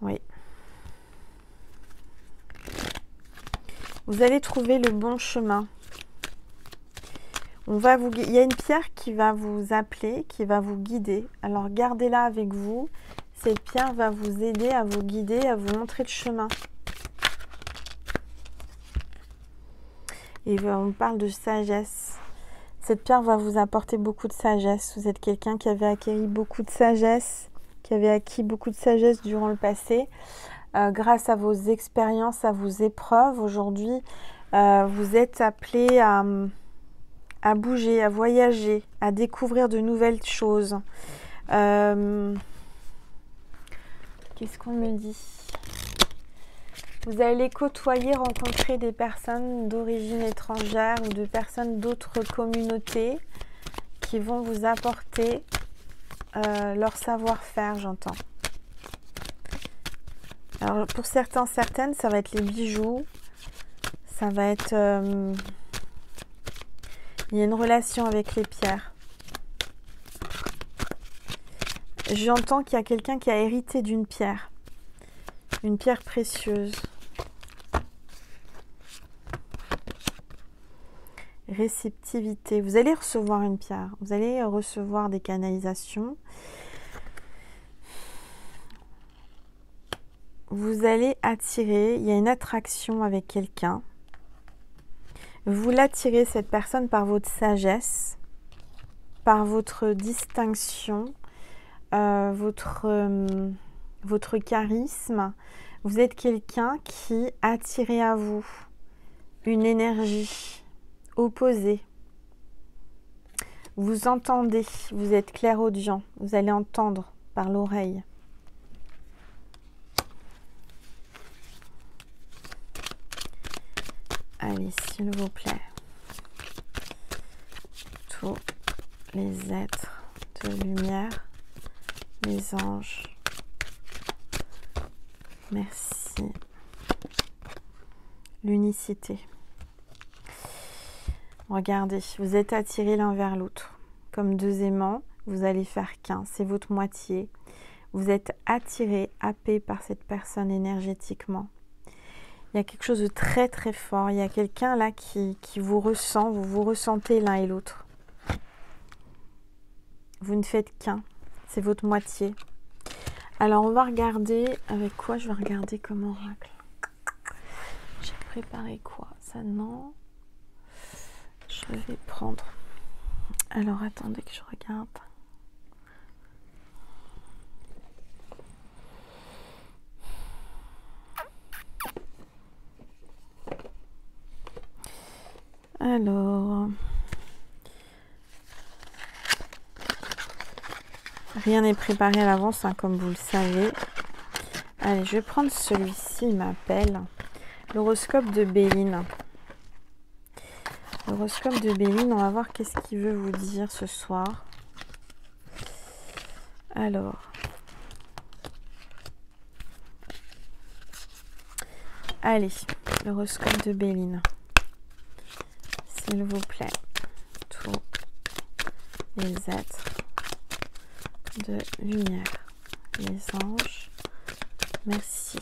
Oui. Vous allez trouver le bon chemin. Il y a une pierre qui va vous appeler, qui va vous guider. Alors gardez-la avec vous. Cette pierre va vous aider à vous guider, à vous montrer le chemin. Et on parle de sagesse. Cette pierre va vous apporter beaucoup de sagesse. Vous êtes quelqu'un qui avait acquis beaucoup de sagesse, durant le passé. Grâce à vos expériences, à vos épreuves, aujourd'hui, vous êtes appelé à bouger, à voyager, à découvrir de nouvelles choses. Qu'est-ce qu'on me dit? Vous allez côtoyer, rencontrer des personnes d'origine étrangère ou de personnes d'autres communautés qui vont vous apporter leur savoir-faire, j'entends. Alors pour certains, certaines, ça va être les bijoux, ça va être... il y a une relation avec les pierres. J'entends qu'il y a quelqu'un qui a hérité d'une pierre. Une pierre précieuse. Réceptivité. Vous allez recevoir une pierre. Vous allez recevoir des canalisations. Vous allez attirer. Il y a une attraction avec quelqu'un. Vous l'attirez, cette personne, par votre sagesse, par votre distinction, votre charisme. Vous êtes quelqu'un qui a attiré à vous une énergie opposée. Vous entendez, vous êtes clairaudient, vous allez entendre par l'oreille. Allez, s'il vous plaît. Tous les êtres de lumière, les anges. Merci. L'unicité. Regardez, vous êtes attirés l'un vers l'autre. Comme deux aimants, vous allez faire qu'un. C'est votre moitié. Vous êtes attirés, happés par cette personne énergétiquement. Il y a quelque chose de très très fort. Il y a quelqu'un là qui vous ressent. Vous vous ressentez l'un et l'autre. Vous ne faites qu'un. C'est votre moitié. Alors on va regarder avec quoi je vais regarder comme oracle. J'ai préparé quoi? Ça non. Je vais prendre. Alors attendez que je regarde. Alors, rien n'est préparé à l'avance, hein, comme vous le savez. Allez, je vais prendre celui-ci, il m'appelle. L'horoscope de Béline. L'horoscope de Béline, on va voir qu'est-ce qu'il veut vous dire ce soir. Alors. Allez, l'horoscope de Béline. S'il vous plaît, tous les êtres de lumière, les anges, merci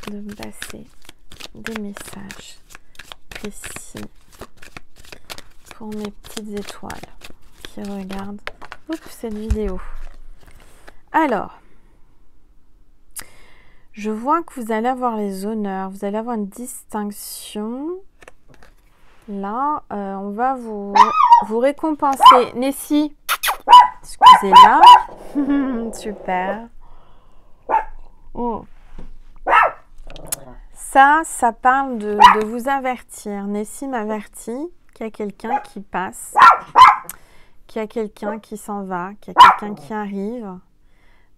de me passer des messages précis pour mes petites étoiles qui regardent cette vidéo. Alors, je vois que vous allez avoir les honneurs, vous allez avoir une distinction. Là, on va vous récompenser. Nessie, excusez-la. Super. Oh. Ça parle de vous avertir. Nessie m'avertit qu'il y a quelqu'un qui passe, qu'il y a quelqu'un qui s'en va, qu'il y a quelqu'un qui arrive.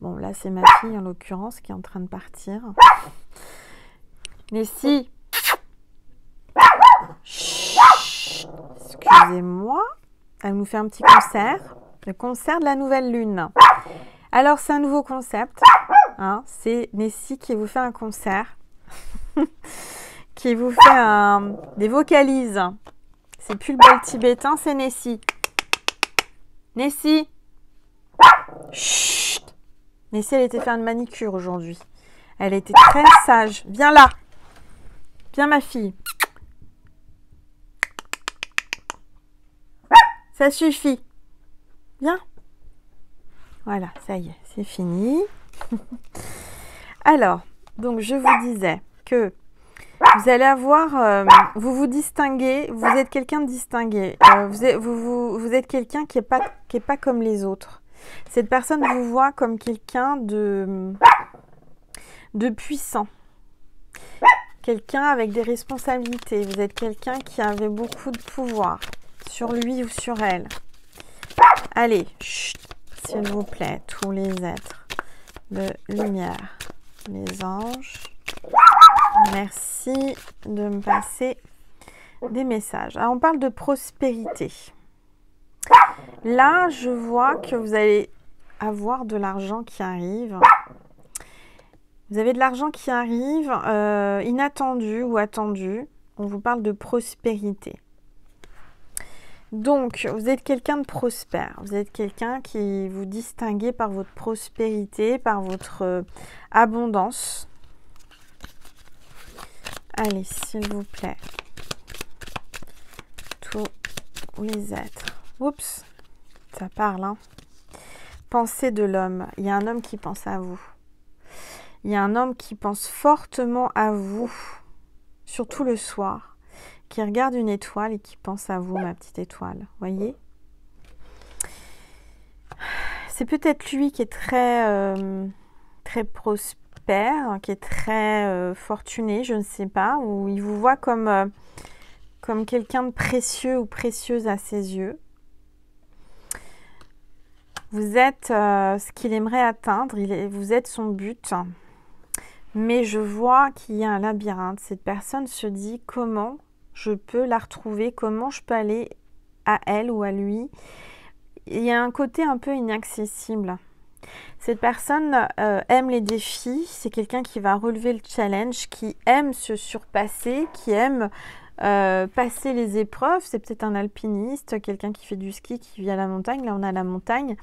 Bon, là, c'est ma fille, en l'occurrence, qui est en train de partir. Nessie. Excusez-moi, elle nous fait un petit concert, le concert de la nouvelle lune. Alors c'est un nouveau concept, hein, c'est Nessie qui vous fait un concert, qui vous fait des vocalises. C'est plus le bol tibétain, c'est Nessie. Nessie, chut. Nessie, elle était faire une manicure aujourd'hui. Elle était très sage. Viens là, viens ma fille. Ça suffit. Bien. Voilà, ça y est, c'est fini. Alors, donc je vous disais que vous allez avoir, vous vous distinguez, vous êtes quelqu'un de distingué. Vous êtes quelqu'un qui est pas comme les autres. Cette personne vous voit comme quelqu'un de puissant. Quelqu'un avec des responsabilités. Vous êtes quelqu'un qui avait beaucoup de pouvoir sur lui ou sur elle. Allez, chut, s'il vous plaît, tous les êtres de lumière, les anges, merci de me passer des messages. Alors, on parle de prospérité. Là, je vois que vous allez avoir de l'argent qui arrive. Vous avez de l'argent qui arrive, inattendu ou attendu. On vous parle de prospérité. Donc, vous êtes quelqu'un de prospère. Vous êtes quelqu'un qui vous distinguez par votre prospérité, par votre abondance. Allez, s'il vous plaît. Tous les êtres. Oups, ça parle, hein. Pensée de l'homme. Il y a un homme qui pense à vous. Il y a un homme qui pense fortement à vous, surtout le soir. qui regarde une étoile et qui pense à vous, ma petite étoile. Voyez? C'est peut-être lui qui est très prospère, qui est très fortuné, je ne sais pas, ou il vous voit comme quelqu'un de précieux ou précieuse à ses yeux. Vous êtes ce qu'il aimerait atteindre, vous êtes son but. Mais je vois qu'il y a un labyrinthe. Cette personne se dit comment je peux la retrouver, comment je peux aller à elle ou à lui. Il y a un côté un peu inaccessible. Cette personne aime les défis, c'est quelqu'un qui va relever le challenge, qui aime se surpasser, qui aime passer les épreuves. C'est peut-être un alpiniste, quelqu'un qui fait du ski, qui vit à la montagne. Là, on a la montagne.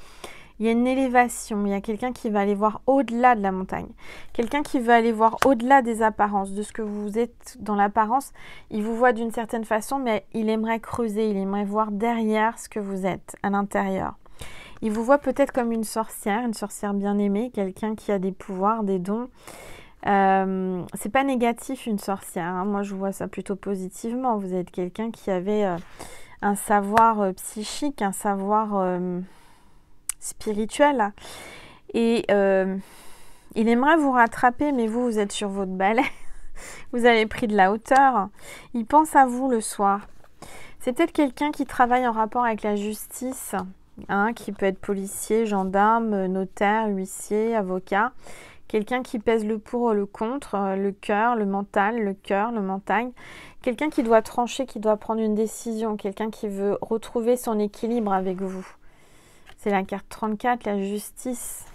Il y a une élévation, il y a quelqu'un qui va aller voir au-delà de la montagne. Quelqu'un qui va aller voir au-delà des apparences, de ce que vous êtes dans l'apparence. Il vous voit d'une certaine façon, mais il aimerait creuser, il aimerait voir derrière ce que vous êtes, à l'intérieur. Il vous voit peut-être comme une sorcière bien aimée, quelqu'un qui a des pouvoirs, des dons. C'est pas négatif une sorcière, hein. Moi je vois ça plutôt positivement. Vous êtes quelqu'un qui avait un savoir psychique, un savoir spirituel, et il aimerait vous rattraper, mais vous êtes sur votre balai. Vous avez pris de la hauteur. Il pense à vous le soir. C'est peut-être quelqu'un qui travaille en rapport avec la justice, hein, qui peut être policier, gendarme, notaire, huissier, avocat. Quelqu'un qui pèse le pour ou le contre, le cœur, le mental, le cœur, le mental. Quelqu'un qui doit trancher, qui doit prendre une décision. Quelqu'un qui veut retrouver son équilibre avec vous. C'est la carte 34, la justice.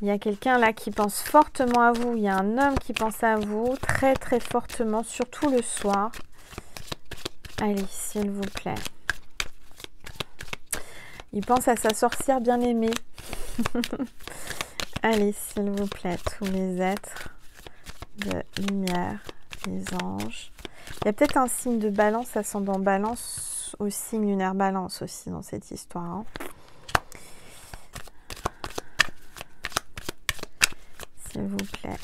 Il y a quelqu'un là qui pense fortement à vous. Il y a un homme qui pense à vous très très fortement, surtout le soir. Allez, s'il vous plaît. Il pense à sa sorcière bien-aimée. Allez, s'il vous plaît, tous les êtres de lumière, les anges. Il y a peut-être un signe de balance, ascendant balance, au signe lunaire balance aussi dans cette histoire, hein. S'il vous plaît,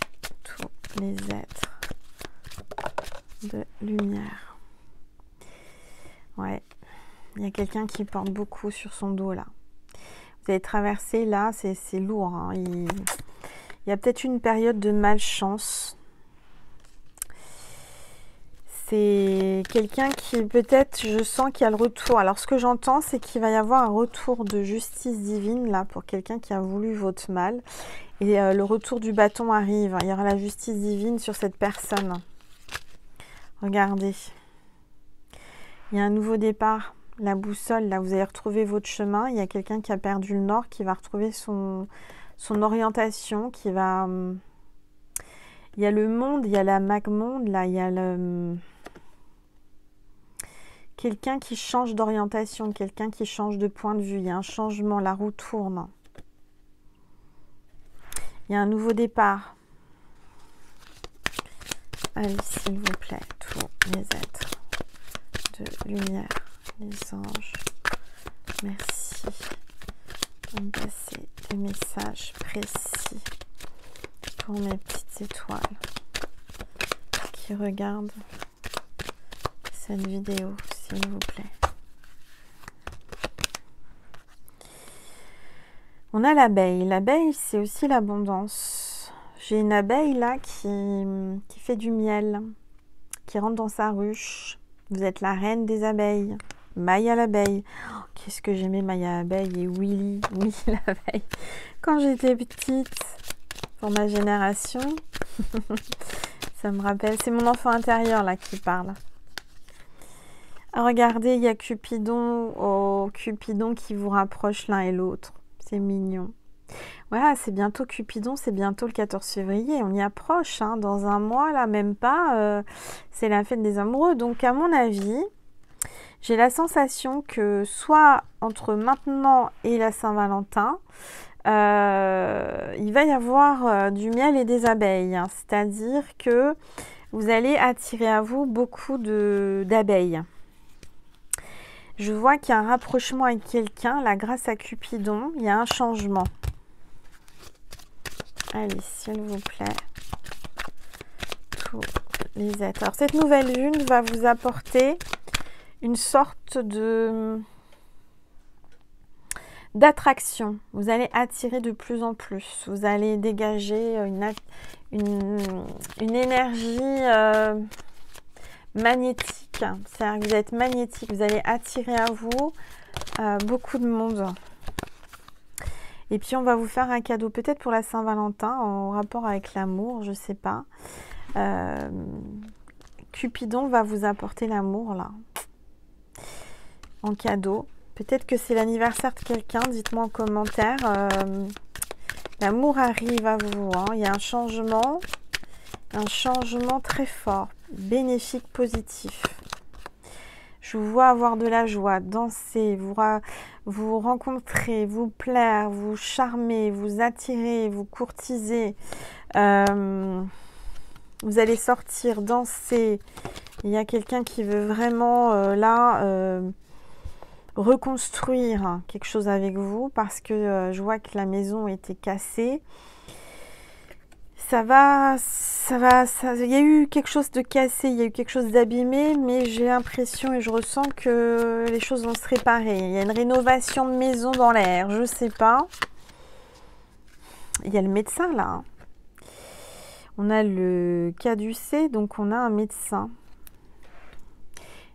tous les êtres de lumière. Ouais, il y a quelqu'un qui porte beaucoup sur son dos là. Vous avez traversé là, c'est lourd, hein. Il y a peut-être une période de malchance. C'est quelqu'un qui peut-être, je sens qu'il y a le retour. Alors ce que j'entends, c'est qu'il va y avoir un retour de justice divine là pour quelqu'un qui a voulu votre mal. Et le retour du bâton arrive. Il y aura la justice divine sur cette personne. Regardez. Il y a un nouveau départ. La boussole, là, vous allez retrouver votre chemin. Il y a quelqu'un qui a perdu le nord, qui va retrouver son orientation, qui va... Il y a le monde, il y a la magmonde, là, il y a le... Quelqu'un qui change d'orientation, quelqu'un qui change de point de vue. Il y a un changement, la roue tourne. Il y a un nouveau départ. Allez, s'il vous plaît, tous les êtres de lumière, les anges, merci de me passer des messages précis pour mes petites étoiles qui regardent cette vidéo, s'il vous plaît. On a l'abeille. L'abeille, c'est aussi l'abondance. J'ai une abeille là qui fait du miel, qui rentre dans sa ruche. Vous êtes la reine des abeilles. Maya l'abeille. Oh, qu'est-ce que j'aimais Maya l'abeille et Willy l'abeille. Quand j'étais petite, pour ma génération, ça me rappelle. C'est mon enfant intérieur là qui parle. Regardez, il y a Cupidon. Oh, Cupidon qui vous rapproche l'un et l'autre. C'est mignon. Voilà, c'est bientôt Cupidon, c'est bientôt le 14 février. On y approche, hein, dans un mois, là, même pas. C'est la fête des amoureux. Donc, à mon avis, j'ai la sensation que soit entre maintenant et la Saint-Valentin, il va y avoir du miel et des abeilles. Hein. C'est-à-dire que vous allez attirer à vous beaucoup d'abeilles. Je vois qu'il y a un rapprochement avec quelqu'un, là, grâce à Cupidon, il y a un changement. Allez, s'il vous plaît, tous les êtres. Alors, cette nouvelle lune va vous apporter une sorte d'attraction. Vous allez attirer de plus en plus. Vous allez dégager une énergie magnétique. C'est-à-dire que vous êtes magnétique. Vous allez attirer à vous beaucoup de monde. Et puis, on va vous faire un cadeau, peut-être pour la Saint-Valentin, en rapport avec l'amour, je ne sais pas. Cupidon va vous apporter l'amour, là, en cadeau. Peut-être que c'est l'anniversaire de quelqu'un, dites-moi en commentaire. L'amour arrive à vous, hein. Il y a un changement très fort, bénéfique, positif. Je vous vois avoir de la joie, danser, vous rencontrer, vous plaire, vous charmer, vous attirer, vous courtiser. Vous allez sortir, danser. Il y a quelqu'un qui veut vraiment, reconstruire quelque chose avec vous parce que je vois que la maison était cassée. Il y a eu quelque chose de cassé, il y a eu quelque chose d'abîmé, mais j'ai l'impression et je ressens que les choses vont se réparer. Il y a une rénovation de maison dans l'air, je sais pas. Il y a le médecin là. Hein. On a le caducée, donc on a un médecin.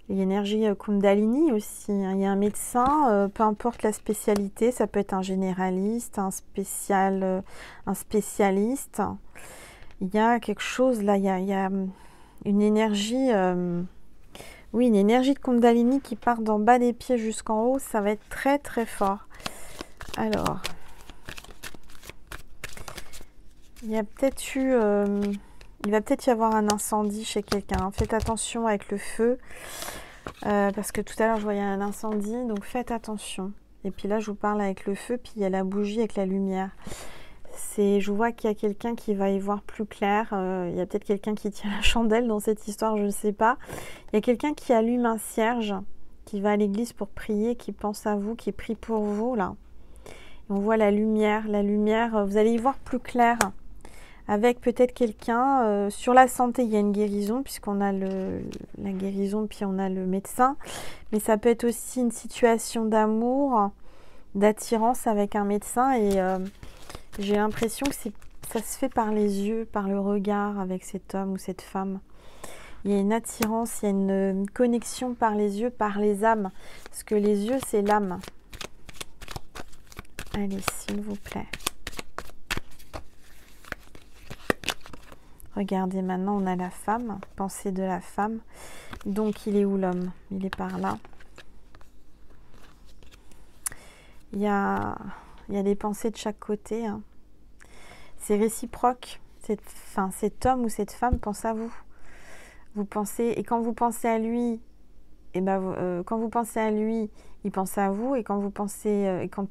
Il y a l'énergie Kundalini aussi. Hein. Il y a un médecin, peu importe la spécialité, ça peut être un généraliste, un spécialiste. Il y a quelque chose là, il y a une énergie, oui, une énergie de Kundalini qui part d'en bas des pieds jusqu'en haut. Ça va être très très fort. Alors, il y a peut-être eu, il va peut-être y avoir un incendie chez quelqu'un. Faites attention avec le feu, parce que tout à l'heure je voyais un incendie, donc faites attention. Et puis là je vous parle avec le feu, puis il y a la bougie avec la lumière. Je vois qu'il y a quelqu'un qui va y voir plus clair. Il y a peut-être quelqu'un qui tient la chandelle dans cette histoire, je ne sais pas. Il y a quelqu'un qui allume un cierge, qui va à l'église pour prier, qui pense à vous, qui prie pour vous là. Et on voit la lumière, vous allez y voir plus clair. Avec peut-être quelqu'un, sur la santé, il y a une guérison, puisqu'on a la guérison, puis on a le médecin. Mais ça peut être aussi une situation d'amour, d'attirance avec un médecin. Et j'ai l'impression que ça se fait par les yeux, par le regard avec cet homme ou cette femme. Il y a une attirance, il y a une connexion par les yeux, par les âmes. Parce que les yeux, c'est l'âme. Allez, s'il vous plaît. Regardez, maintenant on a la femme, pensée de la femme. Donc il est où l'homme? Il est par là. Il y a des pensées de chaque côté. Hein. C'est réciproque. Cet homme ou cette femme pense à vous. Vous pensez, et quand vous pensez à lui, quand vous pensez à lui, il pense à vous. Et quand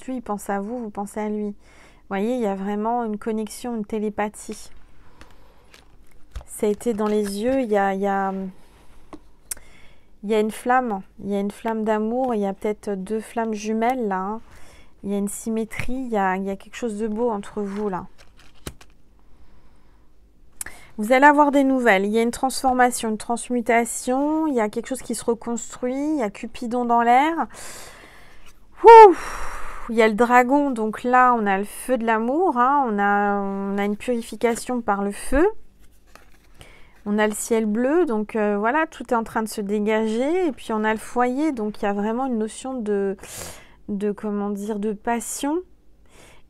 lui il pense à vous, vous pensez à lui. Vous voyez, il y a vraiment une connexion, une télépathie. Ça a été dans les yeux, il y a une flamme, d'amour, il y a peut-être deux flammes jumelles là, hein. Il y a une symétrie, il y a quelque chose de beau entre vous là. Vous allez avoir des nouvelles, il y a une transformation, une transmutation, il y a quelque chose qui se reconstruit, il y a Cupidon dans l'air. Il y a le dragon, donc là on a le feu de l'amour, hein. On a une purification par le feu. On a le ciel bleu, donc voilà, tout est en train de se dégager. Et puis on a le foyer, donc il y a vraiment une notion de passion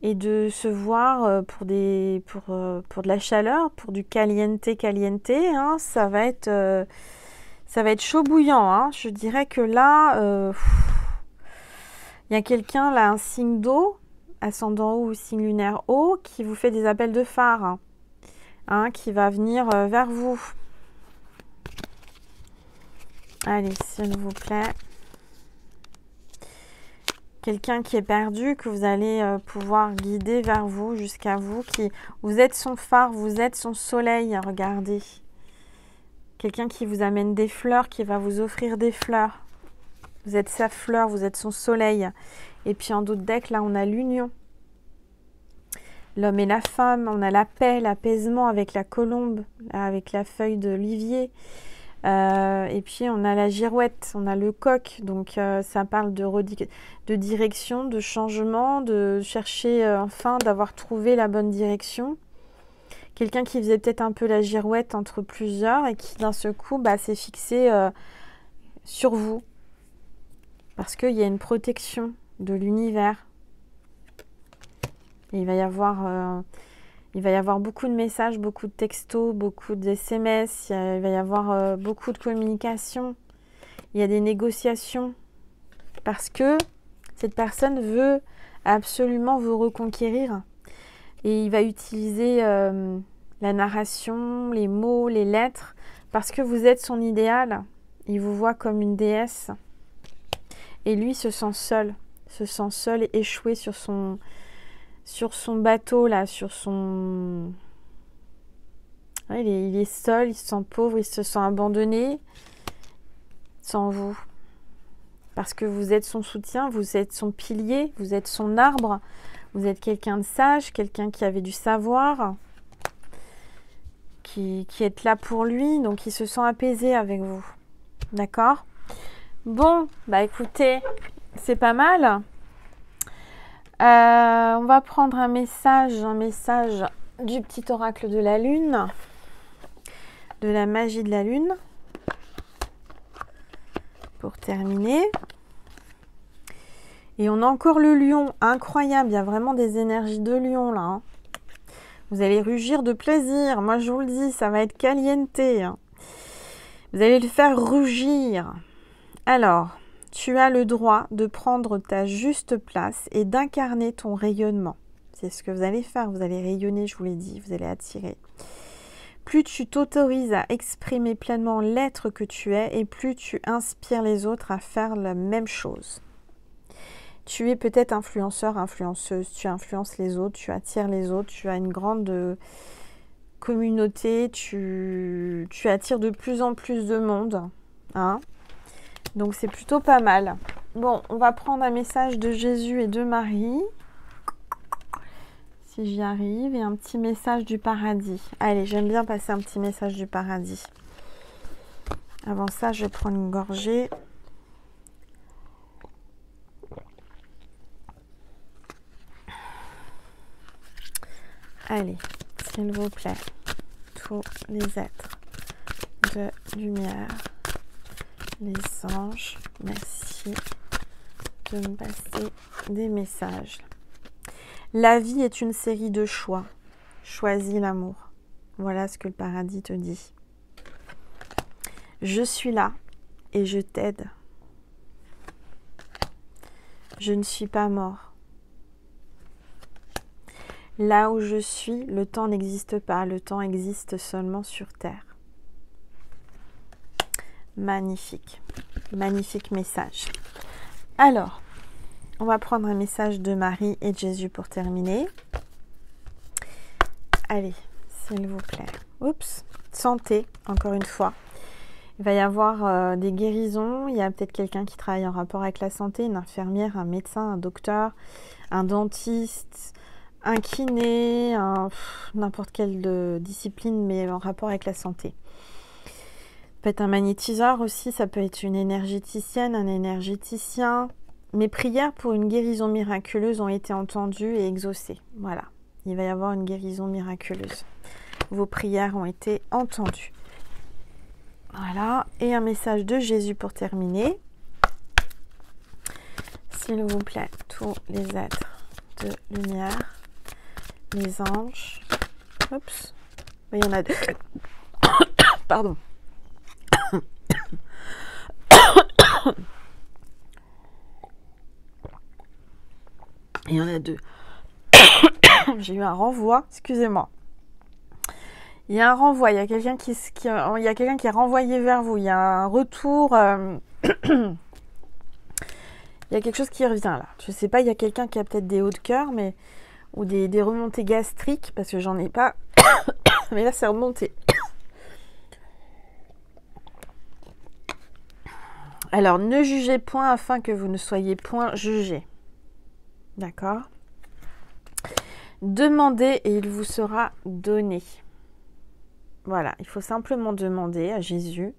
et de se voir pour de la chaleur, pour du caliente, hein. Ça va être chaud bouillant. Hein. Je dirais que là, il y a quelqu'un là, un signe d'eau, ascendant haut ou signe lunaire haut, qui vous fait des appels de phare. Hein. Hein, qui va venir vers vous. Allez, s'il vous plaît. Quelqu'un qui est perdu, que vous allez pouvoir guider vers vous, jusqu'à vous. Vous êtes son phare, vous êtes son soleil, regardez. Quelqu'un qui vous amène des fleurs, qui va vous offrir des fleurs. Vous êtes sa fleur, vous êtes son soleil. Et puis en d'autres decks, là, on a l'union. l'homme et la femme. On a la paix, l'apaisement avec la colombe, avec la feuille d'olivier. Et puis on a la girouette, on a le coq. Donc ça parle de direction, de changement, de chercher enfin d'avoir trouvé la bonne direction. Quelqu'un qui faisait peut-être un peu la girouette entre plusieurs et qui d'un seul coup s'est fixé sur vous. Parce qu'il y a une protection de l'univers. Il va y avoir beaucoup de messages, beaucoup de textos, beaucoup de SMS. Il va y avoir beaucoup de communication. Il y a des négociations. Parce que cette personne veut absolument vous reconquérir. Et il va utiliser la narration, les mots, les lettres. Parce que vous êtes son idéal. Il vous voit comme une déesse. Et lui se sent seul et échoué sur son bateau, là, sur son... Ouais, il est seul, il se sent pauvre, il se sent abandonné sans vous. Parce que vous êtes son soutien, vous êtes son pilier, vous êtes son arbre, vous êtes quelqu'un de sage, quelqu'un qui avait du savoir, qui est là pour lui, donc il se sent apaisé avec vous. D'accord ? Bon, écoutez, c'est pas mal. On va prendre un message du petit oracle de la lune, de la magie de la lune, pour terminer. Et on a encore le lion, incroyable, il y a vraiment des énergies de lion là. Hein. Vous allez rugir de plaisir, moi je vous le dis, ça va être caliente. Hein. Vous allez le faire rugir. Alors, tu as le droit de prendre ta juste place et d'incarner ton rayonnement. C'est ce que vous allez faire, vous allez rayonner, je vous l'ai dit, vous allez attirer. Plus tu t'autorises à exprimer pleinement l'être que tu es et plus tu inspires les autres à faire la même chose. Tu es peut-être influenceur, influenceuse, tu influences les autres, tu attires les autres, tu as une grande communauté, tu attires de plus en plus de monde. Hein ? Donc c'est plutôt pas mal. Bon, on va prendre un message de Jésus et de Marie. Si j'y arrive. Et un petit message du paradis. Allez, j'aime bien passer un petit message du paradis. Avant ça, je vais prendre une gorgée. Allez, s'il vous plaît. Tous les êtres de lumière. Les anges, merci de me passer des messages. La vie est une série de choix. Choisis l'amour. Voilà ce que le paradis te dit. Je suis là et je t'aide. Je ne suis pas mort. Là où je suis, le temps n'existe pas. Le temps existe seulement sur Terre. Magnifique, magnifique message. Alors, on va prendre un message de Marie et de Jésus pour terminer. Allez, s'il vous plaît. Oups, santé, encore une fois. Il va y avoir des guérisons. Il y a peut-être quelqu'un qui travaille en rapport avec la santé, une infirmière, un médecin, un docteur, un dentiste, un kiné, n'importe quelle discipline, mais en rapport avec la santé. Ça peut être un magnétiseur aussi, ça peut être une énergéticienne, un énergéticien. Mes prières pour une guérison miraculeuse ont été entendues et exaucées. Voilà, il va y avoir une guérison miraculeuse. Vos prières ont été entendues. Voilà, et un message de Jésus pour terminer. S'il vous plaît, tous les êtres de lumière, les anges. Oups, il y en a deux. Pardon. Il y en a deux. J'ai eu un renvoi, excusez-moi. Il y a un renvoi, il y a quelqu'un qui est renvoyé vers vous. Il y a un retour. Il y a quelque chose qui revient là. Je ne sais pas, il y a quelqu'un qui a peut-être des hauts de cœur, ou des remontées gastriques, parce que j'en ai pas. Mais là, c'est remonté. Alors, ne jugez point afin que vous ne soyez point jugés. D'accord ? Demandez et il vous sera donné. Voilà, il faut simplement demander à Jésus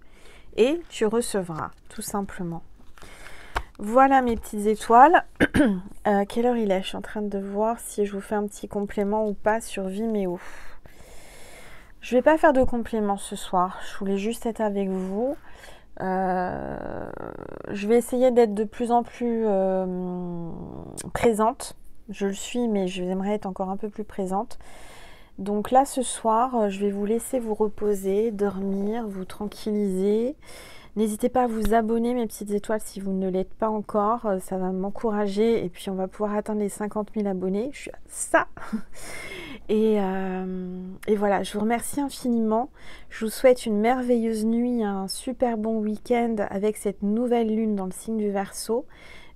et tu recevras, tout simplement. Voilà mes petites étoiles. Quelle heure il est? Je suis en train de voir si je vous fais un petit complément ou pas sur Vimeo. Je vais pas faire de complément ce soir. Je voulais juste être avec vous. Je vais essayer d'être de plus en plus présente. Je le suis, mais j'aimerais être encore un peu plus présente. Donc là, ce soir, je vais vous laisser vous reposer, dormir, vous tranquilliser. N'hésitez pas à vous abonner, mes petites étoiles, si vous ne l'êtes pas encore. Ça va m'encourager et puis on va pouvoir atteindre les 50 000 abonnés. Je suis à ça. Et voilà, je vous remercie infiniment. Je vous souhaite une merveilleuse nuit, un super bon week-end avec cette nouvelle lune dans le signe du Verseau.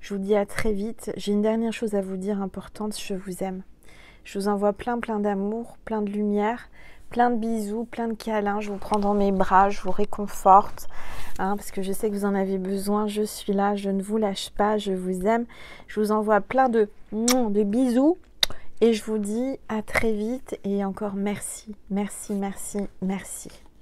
Je vous dis à très vite. J'ai une dernière chose à vous dire importante, je vous aime. Je vous envoie plein d'amour, plein de lumière, plein de bisous, plein de câlins. Je vous prends dans mes bras, je vous réconforte, parce que je sais que vous en avez besoin. Je suis là, je ne vous lâche pas, je vous aime. Je vous envoie plein de bisous et je vous dis à très vite et encore merci, merci, merci, merci.